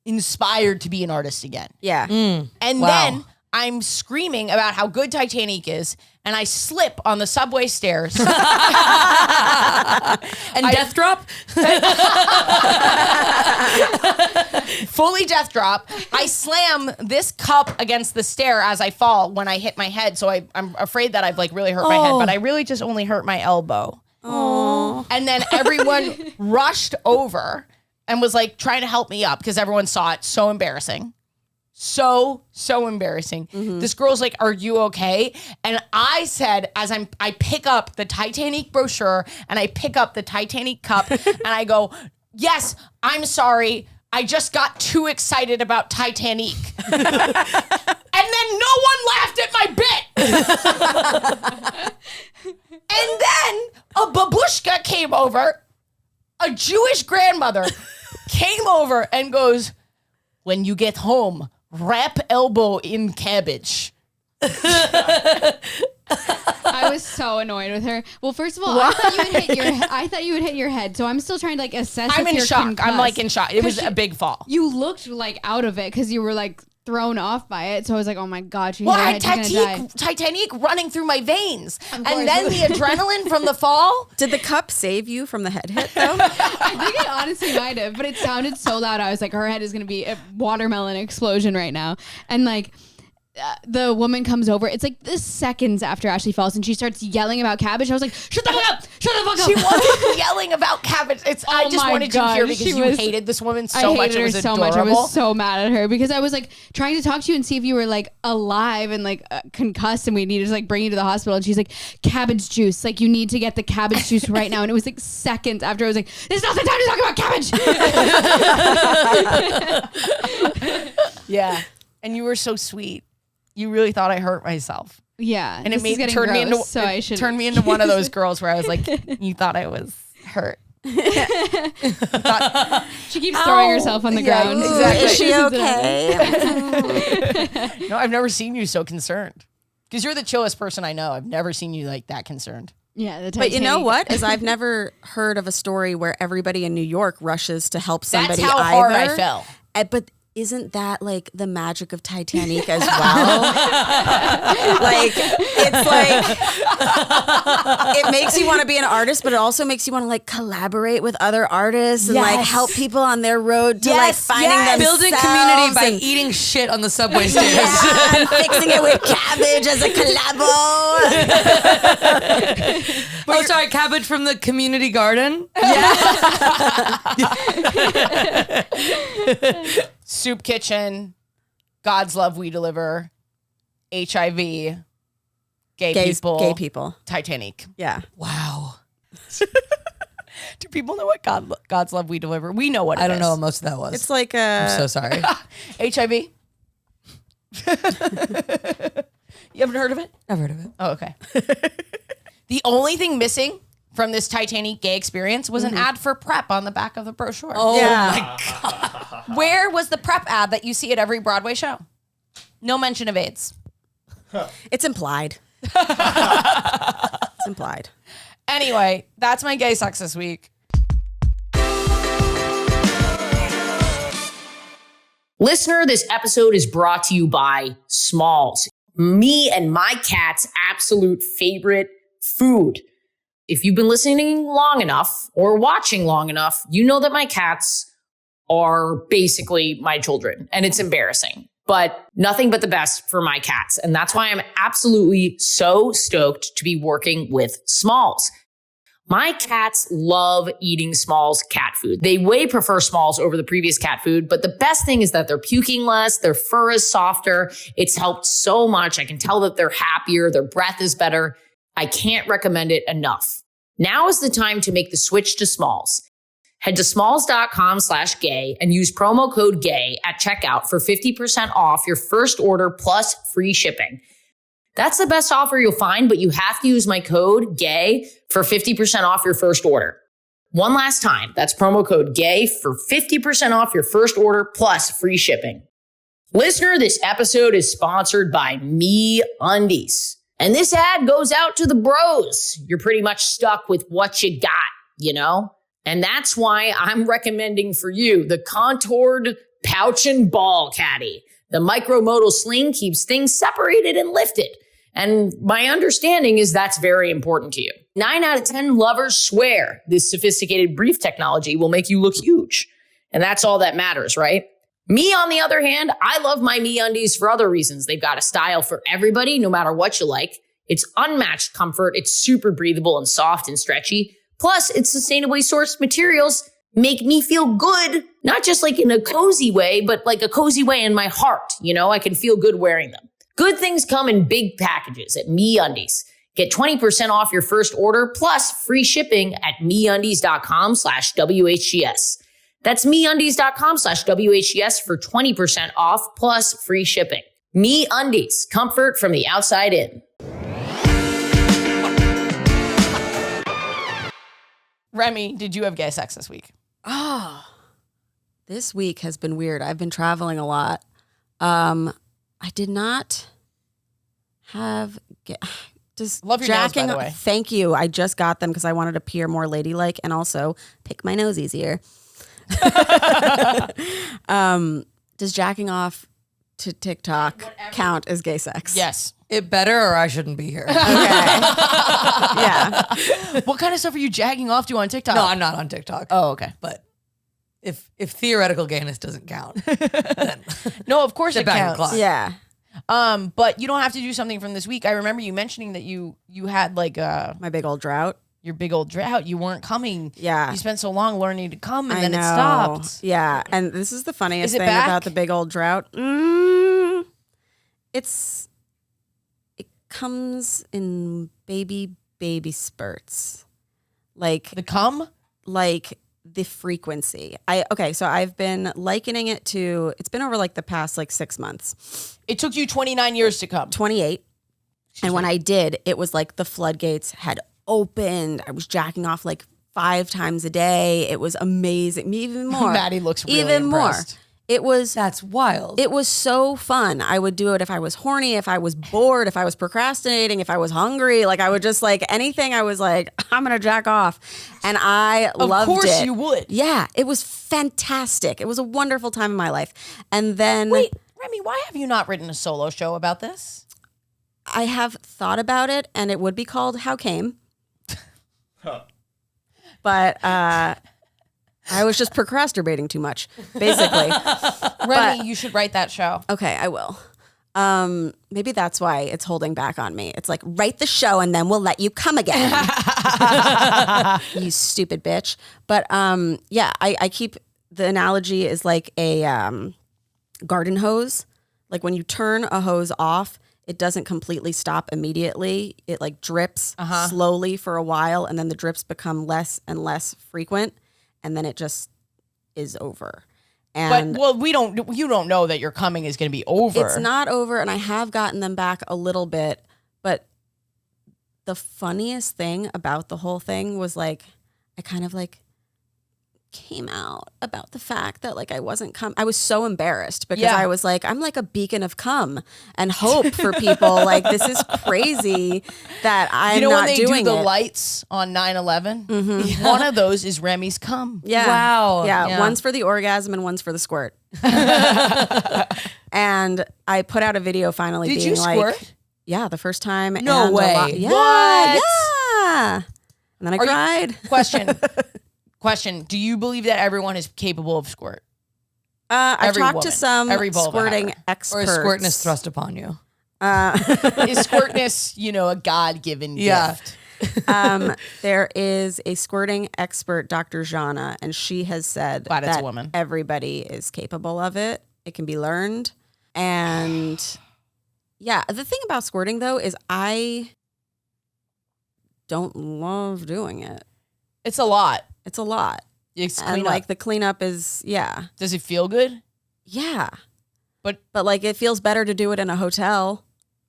inspired to be an artist again. Yeah. And then I'm screaming about how good Titanique is, and I slip on the subway stairs. And death drop? Fully death drop. I slam this cup against the stair as I fall when I hit my head, so I'm afraid that I've like really hurt my head, but I really just only hurt my elbow. Oh. And then everyone rushed over and was like trying to help me up because everyone saw it. So embarrassing. So embarrassing. This girl's like, "Are you okay?" And I said, as I pick up the Titanique brochure and I pick up the Titanique cup and I go, "Yes, I'm sorry. I just got too excited about Titanique." And then no one laughed at my bit. And then a babushka came over, a Jewish grandmother came over and goes, "When you get home, wrap elbow in cabbage." I was so annoyed with her. Well, first of all, I thought you would hit your head. So I'm still trying to like assess. I'm if in you're shock. concussed. I'm like in shock. It was a big fall. You looked like out of it because you were like thrown off by it. So I was like, oh my God, she hit Well, her I head. had She's gonna die. Titanique running through my veins. And course. then the adrenaline from the fall. Did the cup save you from the head hit though? I think it honestly might have, but it sounded so loud. I was like, her head is going to be a watermelon explosion right now. And like, the woman comes over. It's like the seconds after Ashley falls, and she starts yelling about cabbage. I was like, "Shut the fuck up! Shut the fuck up!" She wasn't yelling about cabbage. I just my wanted you to hear God, because she you was- hated this woman I so much. hated It her was so adorable. much. I was so mad at her because I was like trying to talk to you and see if you were like alive and like concussed, and we needed to like bring you to the hospital. And she's like, "Cabbage juice. Like you need to get the cabbage juice right now." And it was like seconds after I was like, "There's not the time to talk about cabbage." Yeah. And you were so sweet. You really thought I hurt myself. Yeah, And this is it getting turned me into gross, so I should turned me into one of those girls where I was like, "You thought I was hurt." She keeps throwing herself on the ground. exactly. Is she okay? No, I've never seen you so concerned. Because you're the chillest person I know. I've never seen you like that concerned. Yeah, the But you know Titanique. what? Is I've never heard of a story where everybody in New York rushes to help somebody. That's how either. hard I fell. But isn't that like the magic of Titanique as well? Like, it's like, it makes you want to be an artist, but it also makes you want to like collaborate with other artists and like help people on their road to like finding themselves. Building community by eating shit on the subway stairs. Yeah, and fixing it with cabbage as a collabo. Oh, sorry, cabbage from the community garden. Soup Kitchen, God's Love We Deliver, HIV, gay people, Titanique. Yeah. Wow. Do people know what God's Love We Deliver? We know what it is. I don't know what most of that was. It's like I'm so sorry. HIV? You haven't heard of it? I've heard of it. Oh, okay. The only thing missing from this Titanique gay experience was an ad for PrEP on the back of the brochure. Oh Yeah. my God. Where was the PrEP ad that you see at every Broadway show? No mention of AIDS. It's implied. It's implied. Anyway, that's my gay sex this week. Listener, this episode is brought to you by Smalls, me and my cat's absolute favorite food. If you've been listening long enough or watching long enough, you know that my cats are basically my children, and it's embarrassing, but nothing but the best for my cats. And that's why I'm absolutely so stoked to be working with Smalls. My cats love eating Smalls cat food. They way prefer Smalls over the previous cat food, but the best thing is that they're puking less, their fur is softer. It's helped so much. I can tell that they're happier, their breath is better. I can't recommend it enough. Now is the time to make the switch to Smalls. Head to smalls.com/gay and use promo code GAY at checkout for 50% off your first order plus free shipping. That's the best offer you'll find, but you have to use my code GAY for 50% off your first order. One last time, that's promo code GAY for 50% off your first order plus free shipping. Listener, this episode is sponsored by MeUndies. And this ad goes out to the bros. You're pretty much stuck with what you got, you know? And that's why I'm recommending for you the contoured pouch and ball caddy. The micromodal sling keeps things separated and lifted. And my understanding is that's very important to you. 9 out of 10 lovers swear this sophisticated brief technology will make you look huge. And that's all that matters, right? Me, on the other hand, I love my MeUndies for other reasons. They've got a style for everybody, no matter what you like. It's unmatched comfort. It's super breathable and soft and stretchy. Plus, it's sustainably sourced materials make me feel good, not just like in a cozy way, but like a cozy way in my heart. You know, I can feel good wearing them. Good things come in big packages at MeUndies. Get 20% off your first order plus free shipping at MeUndies.com/WHGS. That's MeUndies.com/WHGS for 20% off plus free shipping. MeUndies, comfort from the outside in. Remy, did you have gay sex this week? Oh, this week has been weird. I've been traveling a lot. I did not have just Love your nails, by the way. Thank you. I just got them because I wanted to appear more ladylike and also pick my nose easier. Does jacking off to TikTok count as gay sex? Yes. It better, or I shouldn't be here. Okay. Yeah. What kind of stuff are you jagging off to on TikTok? No, I'm not on TikTok. Oh, okay. But if theoretical gayness doesn't count, then No, of course Get it back in counts. class. Yeah. But you don't have to do something from this week. I remember you mentioning that you had like My big old drought. your big old drought. You weren't coming. Yeah. You spent so long learning to come, and I then know. it stopped. Yeah. And this is the funniest Is it thing back? about the big old drought. It comes in baby spurts. Like The cum? the frequency. So I've been likening it to, it's been over like the past like 6 months. It took you 29 years to come. 28. And when I did, it was like the floodgates had opened. I was jacking off like 5 times a day. It was amazing. Even more. Maddie looks really even impressed. more. That's wild. It was so fun. I would do it if I was horny, if I was bored, if I was procrastinating, if I was hungry. Like I would just like anything. I was like, I'm gonna jack off, and I loved it. Of course you would. Yeah, it was fantastic. It was a wonderful time in my life. And then Wait, Remy, why have you not written a solo show about this? I have thought about it, and it would be called How Came. But I was just procrastinating too much, basically. Remy, you should write that show. Okay, I will. Maybe that's why it's holding back on me. It's like, write the show and then we'll let you come again. You stupid bitch. But yeah, I keep, the analogy is like a garden hose. Like when you turn a hose off, it doesn't completely stop immediately. It like drips slowly for a while, and then the drips become less and less frequent, and then it just is over. And you don't know that your coming is going to be over. It's not over, and I have gotten them back a little bit, but the funniest thing about the whole thing was like, I kind of like came out about the fact that like I wasn't I was so embarrassed because I was like, I'm like a beacon of cum and hope for people. Like this is crazy that I'm not doing it. You know when they do the lights on 9/11? Mm-hmm. One of those is Remy's cum. Yeah. Wow. Yeah. One's for the orgasm and one's for the squirt. And I put out a video finally Did being you like, squirt? Yeah, the first time. No and way. Yeah. What? Yeah. And then I cried. Question. Do you believe that everyone is capable of squirt? I've talked woman, to some every vulva squirting haver. experts. Or is squirtness thrust upon you? Is squirtness, a God-given gift? There is a squirting expert, Dr. Jana, and she has said Glad it's that a woman. everybody is capable of it. It can be learned. And yeah, the thing about squirting though is I don't love doing it. It's a lot. It's a lot. It's And like the cleanup is, Does it feel good? Yeah. But like it feels better to do it in a hotel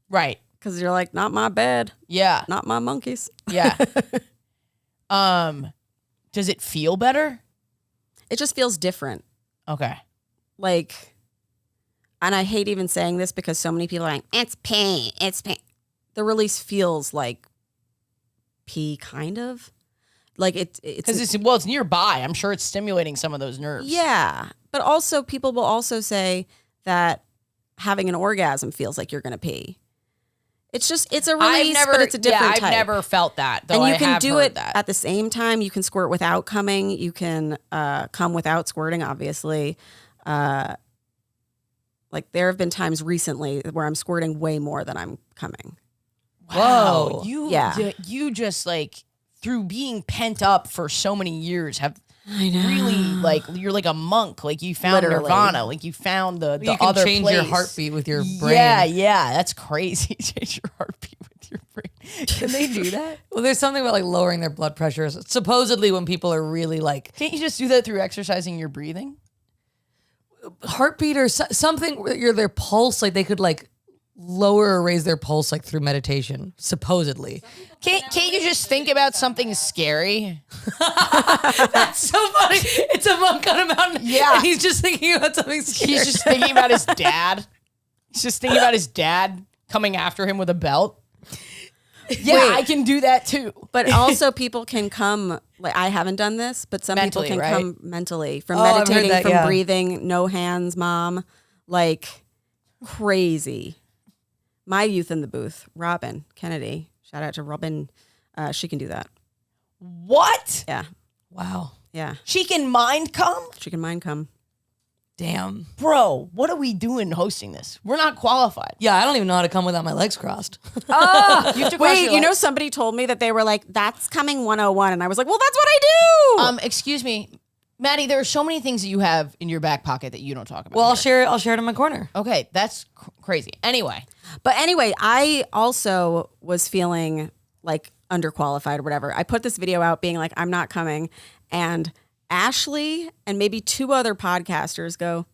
right. because you're like, not my bed, Yeah. not my monkeys. Yeah. Does it feel better? It just feels different. Okay. Like, and I hate even saying this because so many people are like, it's pain. The release feels like pee, kind of. Like it's because it's nearby. I'm sure it's stimulating some of those nerves. Yeah, but also people will also say that having an orgasm feels like you're gonna pee. It's a release, but it's a different type. I've never felt that. Though and you I can have do heard it that. at the same time. You can squirt without coming. You can come without squirting. Obviously, like there have been times recently where I'm squirting way more than I'm coming. Wow. Whoa. You just like through being pent up for so many years have I know. really like you're like a monk. Like you found Literally. Nirvana. Like you found the You can other change place. your heartbeat with your brain. Yeah. That's crazy. Change your heartbeat with your brain. Can they do that? Well, there's something about like lowering their blood pressure. Supposedly when people are really like Can't you just do that through exercising your breathing? heartbeat or something, or their pulse, like they could like lower or raise their pulse like through meditation, supposedly. Can't you just think about something scary? That's so funny. It's a monk on a mountain. Yeah. And he's just thinking about something scary. He's just thinking about his dad. He's just thinking about his dad coming after him with a belt. Yeah, Wait. I can do that too. But also people can come, like I haven't done this, but some Mentally, people can right? come mentally from I've heard meditating, that, from yeah. breathing, no hands, mom, like crazy. My youth in the booth, Robin Kennedy, shout out to Robin. She can do that. What? Yeah. Wow. Yeah. She can mind come? She can mind come. Damn. Bro, what are we doing hosting this? We're not qualified. Yeah, I don't even know how to come without my legs crossed. You have to cross Wait, your you know, legs. somebody told me that they were like, that's coming 101. And I was like, well, that's what I do. Excuse me, Maddie, there are so many things that you have in your back pocket that you don't talk about. Well, here. I'll share it in my corner. Okay, that's crazy. Anyway, But anyway, I also was feeling like underqualified or whatever. I put this video out being like, I'm not coming. And Ashley and maybe two other podcasters go,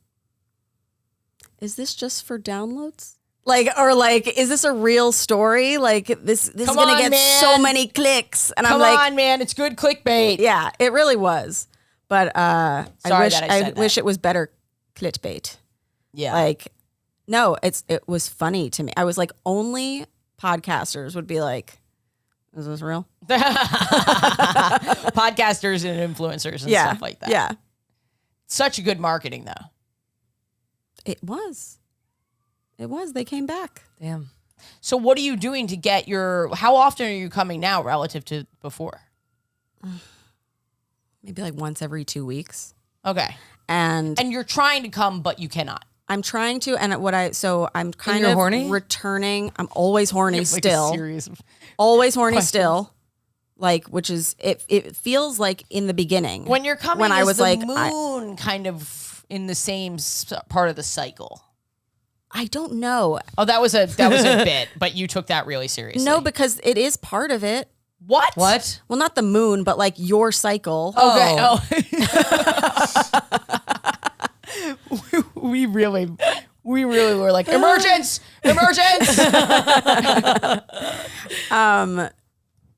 is this just for downloads? Like, or like, is this a real story? Like this is Come going to on, get man. so many clicks. And come I'm like, on, man, it's good clickbait. yeah, it really was. But Sorry that I said I wish that. it was better clickbait. Yeah. Like, no, it was funny to me. I was like, only podcasters would be like, is this real? Podcasters and influencers and stuff like that. Yeah. Such good marketing, though. It was. They came back. Damn. So what are you doing to get how often are you coming now relative to before? Maybe like once every 2 weeks. Okay. And you're trying to come, but you cannot. I'm trying to, and I'm kind you're of horny? returning. I'm always horny Like still. a series of Always horny questions. still. Like, which is, it feels like in the beginning. when you're coming, when I was the like, moon kind of in the same part of the cycle. I don't know. Oh, that was a bit, but you took that really seriously. No, because it is part of it. What? What? Well, not the moon, but like your cycle. Okay. Oh. we really were like, emergence.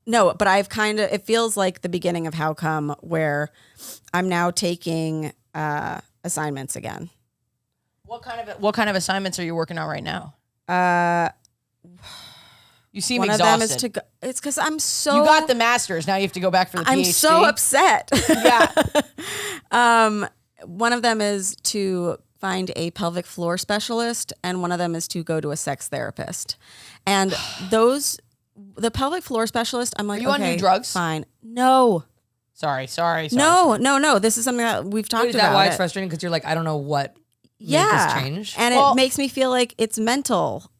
No, but I've it feels like the beginning of How Come, where I'm now taking assignments again. What kind of assignments are you working on right now? You seem One exhausted. of them is to go. It's because I'm so. You got the masters. Now you have to go back for the PhD. I'm so upset. Yeah. One of them is to find a pelvic floor specialist, and one of them is to go to a sex therapist. And the pelvic floor specialist, I'm like, Are you on okay, new drugs? Fine. No. Sorry. No. This is something that we've talked Is about. that why it. it's frustrating? Because you're like, I don't know what Yeah. made this change. And Well- it makes me feel like it's mental,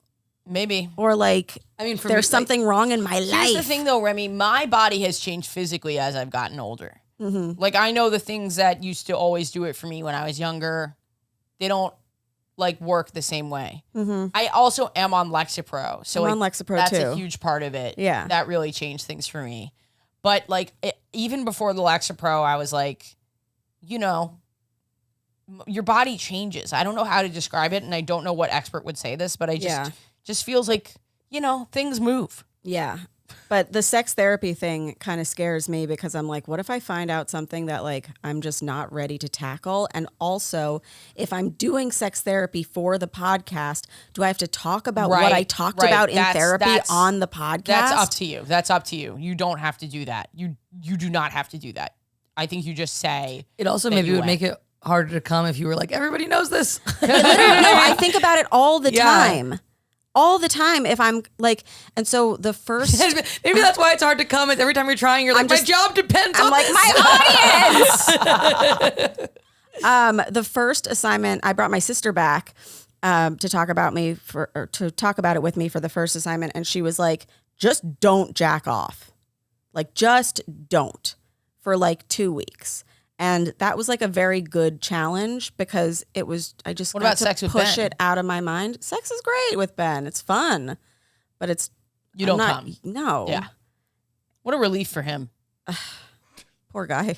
Maybe. or like I mean, for there's me, like- something wrong in my life. Here's the thing, though, Remy. My body has changed physically as I've gotten older. Mm-hmm. Like, I know the things that used to always do it for me when I was younger, they don't like work the same way. Mm-hmm. I also am on Lexapro, so I'm on like, Lexapro that's too. a huge part of it. Yeah. that really changed things for me. But like, even before the Lexapro, I was like, your body changes. I don't know how to describe it, and I don't know what expert would say this, but I just feels like things move. Yeah. But the sex therapy thing kind of scares me, because I'm like, what if I find out something that like I'm just not ready to tackle? And also, if I'm doing sex therapy for the podcast, do I have to talk about what I talked about in therapy on the podcast? That's up to you. You don't have to do that. You do not have to do that. I think you just say. It also that maybe you would went. make it harder to come if you were like, everybody knows this. Literally, no, I think about it all the Yeah. time. All the time. If I'm like, and so the first, Maybe that's why it's hard to come. Is every time you're trying, you're like, my job depends I'm on like, this. my audience. The first assignment, I brought my sister back to talk about it with me for the first assignment, and she was like, just don't jack off. Like, just don't, for like 2 weeks. And that was like a very good challenge, because I just What got about to sex with push Ben? it out of my mind. Sex is great with Ben. It's fun, but You don't I'm not, come. No. Yeah. What a relief for him. Poor guy.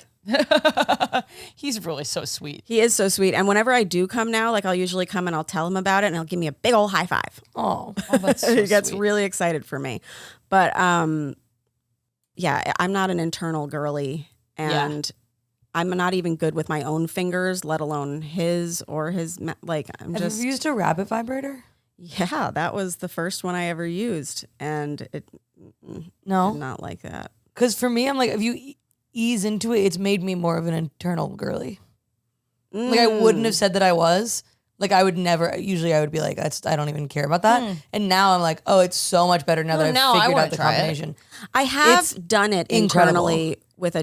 He's really so sweet. He is so sweet. And whenever I do come now, like I'll usually come and I'll tell him about it, and he'll give me a big old high five. Oh, that's so He gets sweet. really excited for me. But yeah, I'm not an internal girly, and I'm not even good with my own fingers, let alone his or his. Like, I'm Have just. you used a rabbit vibrator? Yeah, that was the first one I ever used, and it did No. not like that. Because for me, I'm like, if you ease into it, it's made me more of an internal girly. Like, I wouldn't have said that I was. Like, I would never, usually I would be like, I don't even care about that. And now I'm like, oh, it's so much better now that I've now I figured wanna out the try it. combination. I have It's done it incredible. internally with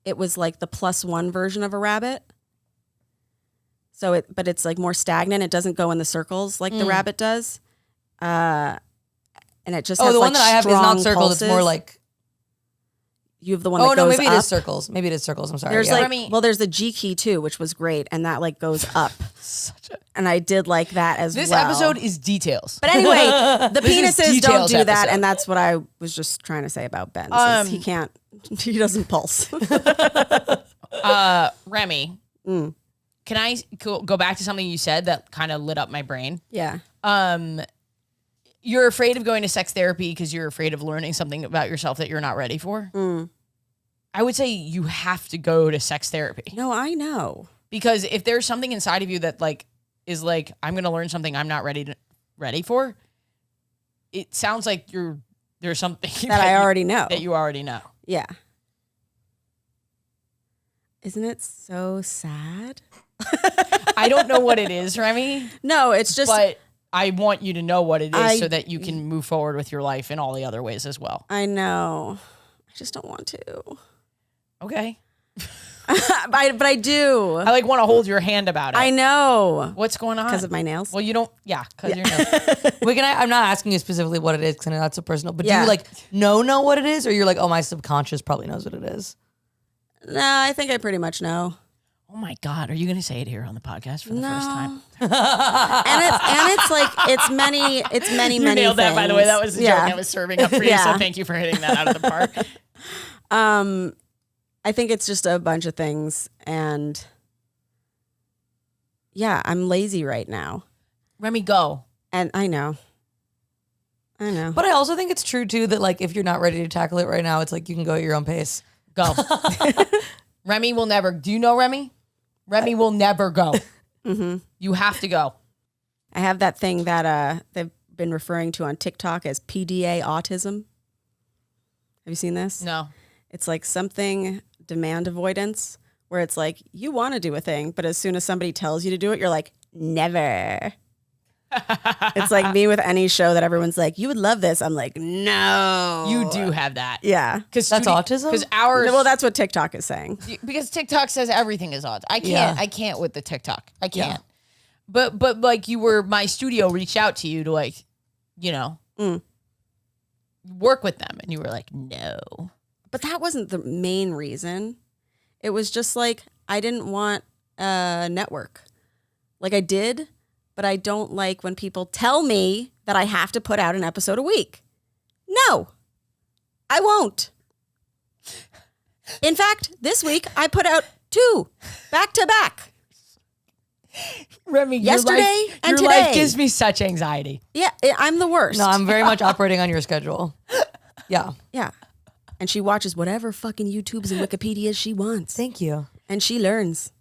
it was like the +1 version of a rabbit. So but it's like more stagnant. It doesn't go in the circles like the rabbit does. And it just has The like one that I have is not strong circled. pulses. It's more like, You have the one oh that no, goes maybe up. it is circles. Maybe it is circles. I'm sorry. There's yeah. like, Remy- there's the G key too, which was great, and that like goes up. And I did like that as This well. episode is details. But anyway, the This is penises don't details do that, episode. and that's what I was just trying to say about Ben. He can't. He doesn't pulse. Remy, can I go back to something you said that kind of lit up my brain? Yeah. You're afraid of going to sex therapy because you're afraid of learning something about yourself that you're not ready for. I would say you have to go to sex therapy No, I know. Because if there's something inside of you that like is like, I'm going to learn something I'm not ready for, it sounds like there's something that I already know. That you already know. Yeah. Isn't it so sad? I don't know what it is, Remy. No, it's just. But I want you to know what it is so that you can move forward with your life in all the other ways as well. I know. I just don't want to. Okay. but I do. I like want to hold your hand about it. I know. What's going on? Because of my nails. Well, you don't. Yeah, because your nails. I'm not asking you specifically what it is because I know that's so personal. But do Yeah. you like know what it is, or you're like, oh, my subconscious probably knows what it is? No, I think I pretty much know. Oh my God, are you going to say it here on the podcast for the first time? and it's like it's many You many nailed that, by the way. That was the Yeah. joke I was serving up for you. Yeah. So thank you for hitting that out of the park. I think it's just a bunch of things, and yeah, I'm lazy right now, Remy, go. and I know. But I also think it's true too that like if you're not ready to tackle it right now, it's like you can go at your own pace. Go. Remy will never. Do you know Remy? Remy will never go. Mm-hmm. You have to go. I have that thing that they've been referring to on TikTok as PDA autism. Have you seen this? No. It's like something demand avoidance, where it's like you want to do a thing, but as soon as somebody tells you to do it, you're like, never. It's like me with any show that everyone's like, you would love this. I'm like, no. You do have that. Yeah. Because That's autism? Because ours. Well, that's what TikTok is saying. Because TikTok says everything is autism. I can't with the TikTok. I can't. Yeah. But like my studio reached out to you to like, work with them, and you were like, no. But that wasn't the main reason. It was just like, I didn't want a network. Like I did, but I don't like when people tell me that I have to put out an episode a week. No, I won't. In fact, this week I put out 2 back to back. Remy, Yesterday and your life today. gives me such anxiety. Yeah, I'm the worst. No, I'm very much operating on your schedule. Yeah. Yeah. And she watches whatever fucking YouTubes and Wikipedias she wants. Thank you. And she learns.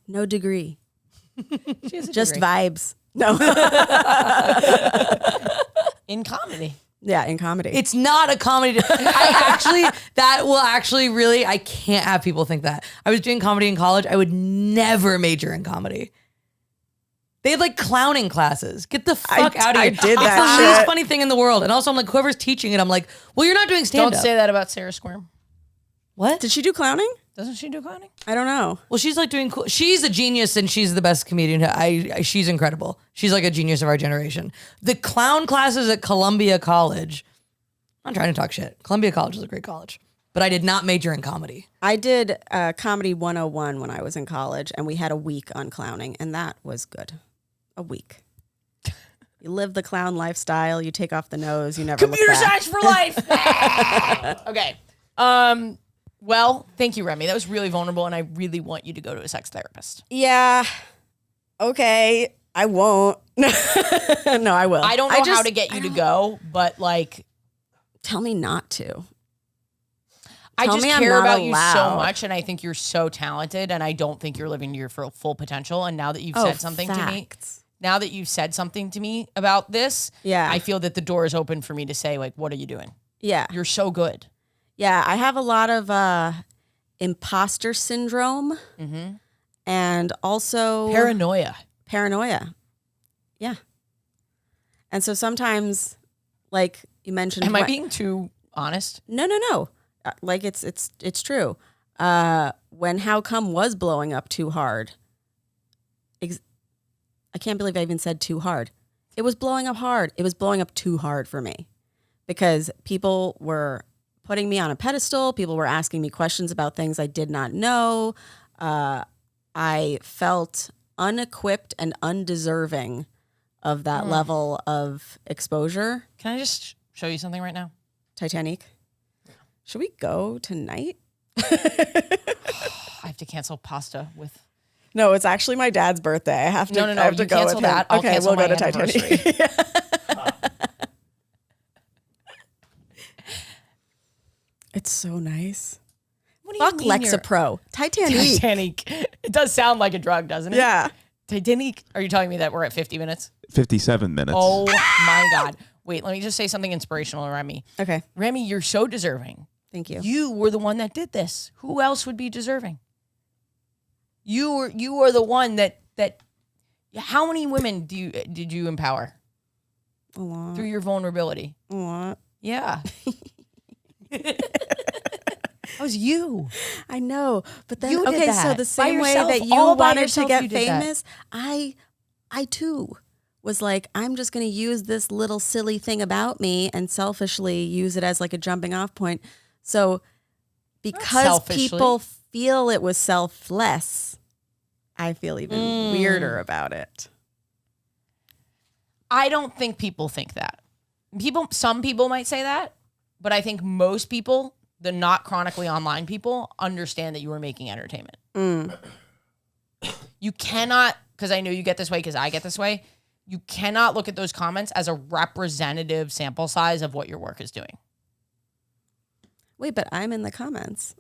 No degree. She has a Just degree. vibes. No. In comedy. Yeah, in comedy. It's not a comedy. I can't have people think that. I was doing comedy in college. I would never major in comedy. They had like clowning classes. Get the fuck out of here. I did It's that the least shit. funny thing in the world. And also I'm like, whoever's teaching it, I'm like, well, you're not doing stand-up. Don't say that about Sarah Squirm. What? Did she do clowning? Doesn't she do clowning? I don't know. Well, she's like doing cool. She's a genius and she's the best comedian. She's incredible. She's like a genius of our generation. The clown classes at Columbia College. I'm not trying to talk shit. Columbia College is a great college, but I did not major in comedy. I did Comedy 101 when I was in college, and we had a week on clowning, and that was good. A week. You live the clown lifestyle. You take off the nose. You never Computer look back. science for life. Okay. Well, thank you, Remy. That was really vulnerable, and I really want you to go to a sex therapist. Yeah. Okay. I won't. No, I will. I don't know how to get you to go, but like, Tell me not to. I Tell just me I'm care not about you so allowed. much, and I think you're so talented, and I don't think you're living to your full potential. And now that you've said something to me, now that you've said something to me about this, Yeah. I feel that the door is open for me to say, like, what are you doing? Yeah. You're so good. Yeah. I have a lot of imposter syndrome and also Paranoia. Yeah. And so sometimes, like you mentioned, Am I being too honest? No. Like it's true. When How Come was blowing up too hard. I can't believe I even said too hard. It was blowing up hard. It was blowing up too hard for me because people were putting me on a pedestal. People were asking me questions about things I did not know. I felt unequipped and undeserving of that level of exposure. Can I just show you something right now? Titanique. Should we go tonight? I have to cancel pasta with. No, it's actually my dad's birthday. I have to. No. I have to You go cancel with him. that. I'll Okay, cancel we'll go my to Titanique. It's so nice. What do Fuck you mean you're- Lexapro. Titanique. Titanique. It does sound like a drug, doesn't it? Yeah. Titanique. Are you telling me that we're at 50 minutes? 57 minutes. Oh my God. Wait, let me just say something inspirational, Remy. Okay. Remy, you're so deserving. Thank you. You were the one that did this. Who else would be deserving? You were the one that how many women did you empower? A lot. Through your vulnerability? A lot. Yeah. That was you. I know, but then You did okay, so that. the By same way yourself, that you all by wanted to yourself get you did that. famous, I too was like, I'm just going to use this little silly thing about me and selfishly use it as like a jumping off point. So because selfishly. people feel it was selfless, I feel even weirder about it. I don't think people think that. Some people might say that, but I think most people, the not chronically online people, understand that you are making entertainment. You cannot, because I know you get this way, because I get this way, you cannot look at those comments as a representative sample size of what your work is doing. Wait, but I'm in the comments.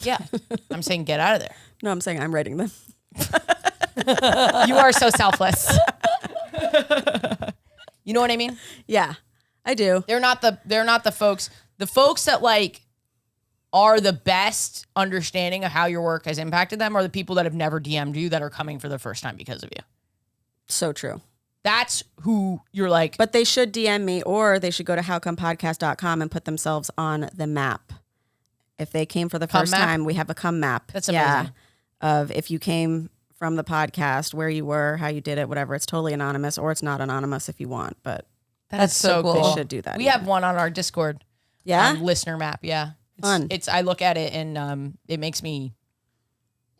Yeah. I'm saying get out of there. No, I'm saying I'm writing them. You are so selfless. You know what I mean? Yeah, I do. They're not the folks. The folks that like are the best understanding of how your work has impacted them are the people that have never DM'd you that are coming for the first time because of you. So true. That's who you're like. But they should DM me, or they should go to howcomepodcast.com and put themselves on the map. If they came for the Come first map? time, we have a come map. That's amazing. Of if you came from the podcast, where you were, how you did it, whatever. It's totally anonymous, or it's not anonymous if you want, but That's so cool. they should do that. We even. have one on our Discord. Yeah? Listener map. Yeah. Fun. I look at it and it makes me,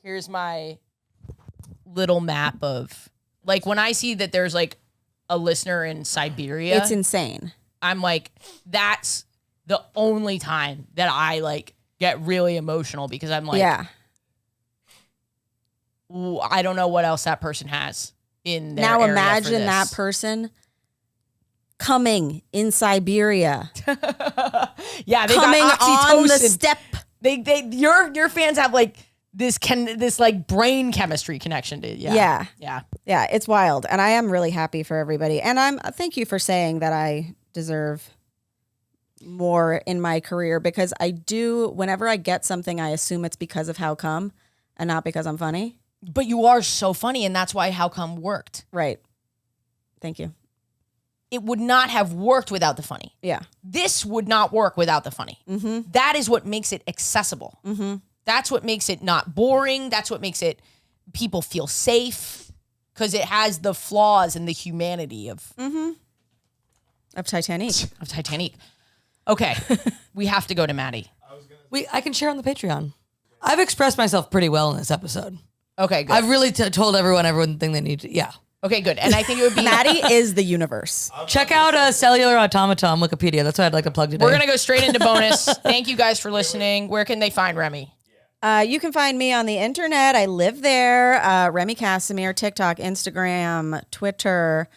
here's my little map of like when I see that there's like a listener in Siberia. It's insane. I'm like, that's the only time that I like get really emotional because I'm like, Yeah. I don't know what else that person has in their Now area imagine for that this. person coming in Siberia, Yeah, they coming got on the oxytocin. step. Your fans have like this like brain chemistry connection to Yeah. yeah. Yeah, it's wild. And I am really happy for everybody. And thank you for saying that I deserve more in my career, because I do, whenever I get something, I assume it's because of how come and not because I'm funny. But you are so funny, and that's why How Come worked. Right. Thank you. It would not have worked without the funny. Yeah. This would not work without the funny. Mm-hmm. That is what makes it accessible. Mm-hmm. That's what makes it not boring. That's what makes it people feel safe, because it has the flaws and the humanity of Titanique. Titanique. Okay, we have to go to Maddie. I can share on the Patreon. I've expressed myself pretty well in this episode. Okay, good. I've really told everything they need to. Yeah. Okay, good. And I think it would be Maddie is the universe. Check out Cellular Automata on Wikipedia. That's what I'd like to plug today. We're going to go straight into bonus. Thank you guys for listening. Where can they find Remy? You can find me on the internet. I live there. Remy Kassimir, TikTok, Instagram, Twitter,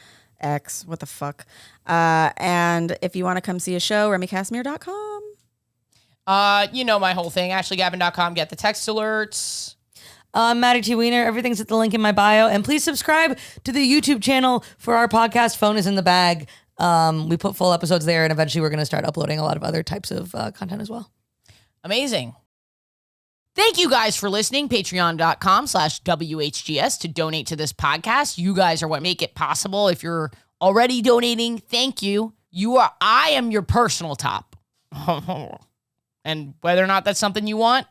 X, what the fuck. And if you want to come see a show, RemyKassimir.com. You know my whole thing. AshleyGavin.com. Get the text alerts. Maddie T. Wiener. Everything's at the link in my bio. And please subscribe to the YouTube channel for our podcast, Phone is in the Bag. We put full episodes there, and eventually we're going to start uploading a lot of other types of content as well. Amazing. Thank you guys for listening. Patreon.com/WHGS to donate to this podcast. You guys are what make it possible. If you're already donating, thank you. I am your personal top. And whether or not that's something you want,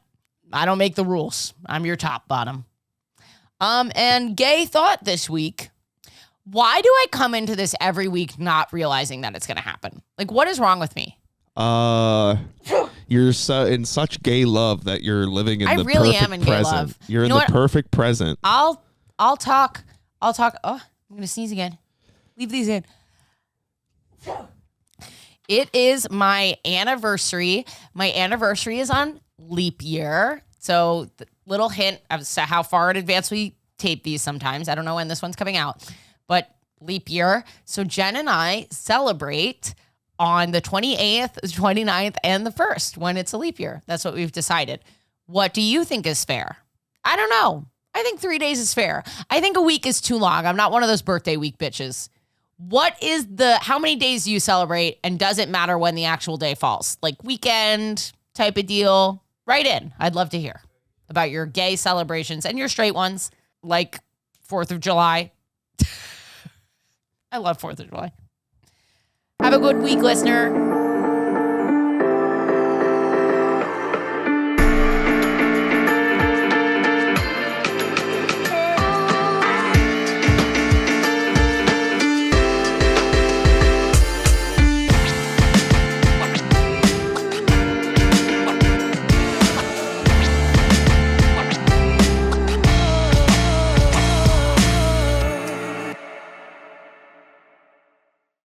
I don't make the rules. I'm your top bottom. And gay thought this week. Why do I come into this every week not realizing that it's going to happen? Like, what is wrong with me? You're in such gay love that you're living in I the really perfect am in gay present. love. You're You in know the what? perfect present. I'll talk. Oh, I'm going to sneeze again. Leave these in. It is my anniversary. My anniversary is on leap year. So little hint of how far in advance we tape these sometimes. I don't know when this one's coming out, but leap year. So Jen and I celebrate on the 28th, 29th, and the 1st when it's a leap year. That's what we've decided. What do you think is fair? I don't know. I think 3 days is fair. I think a week is too long. I'm not one of those birthday week bitches. How many days do you celebrate, and does it matter when the actual day falls? Like weekend type of deal? Write in. I'd love to hear about your gay celebrations and your straight ones, like 4th of July. I love 4th of July. Have a good week, listener.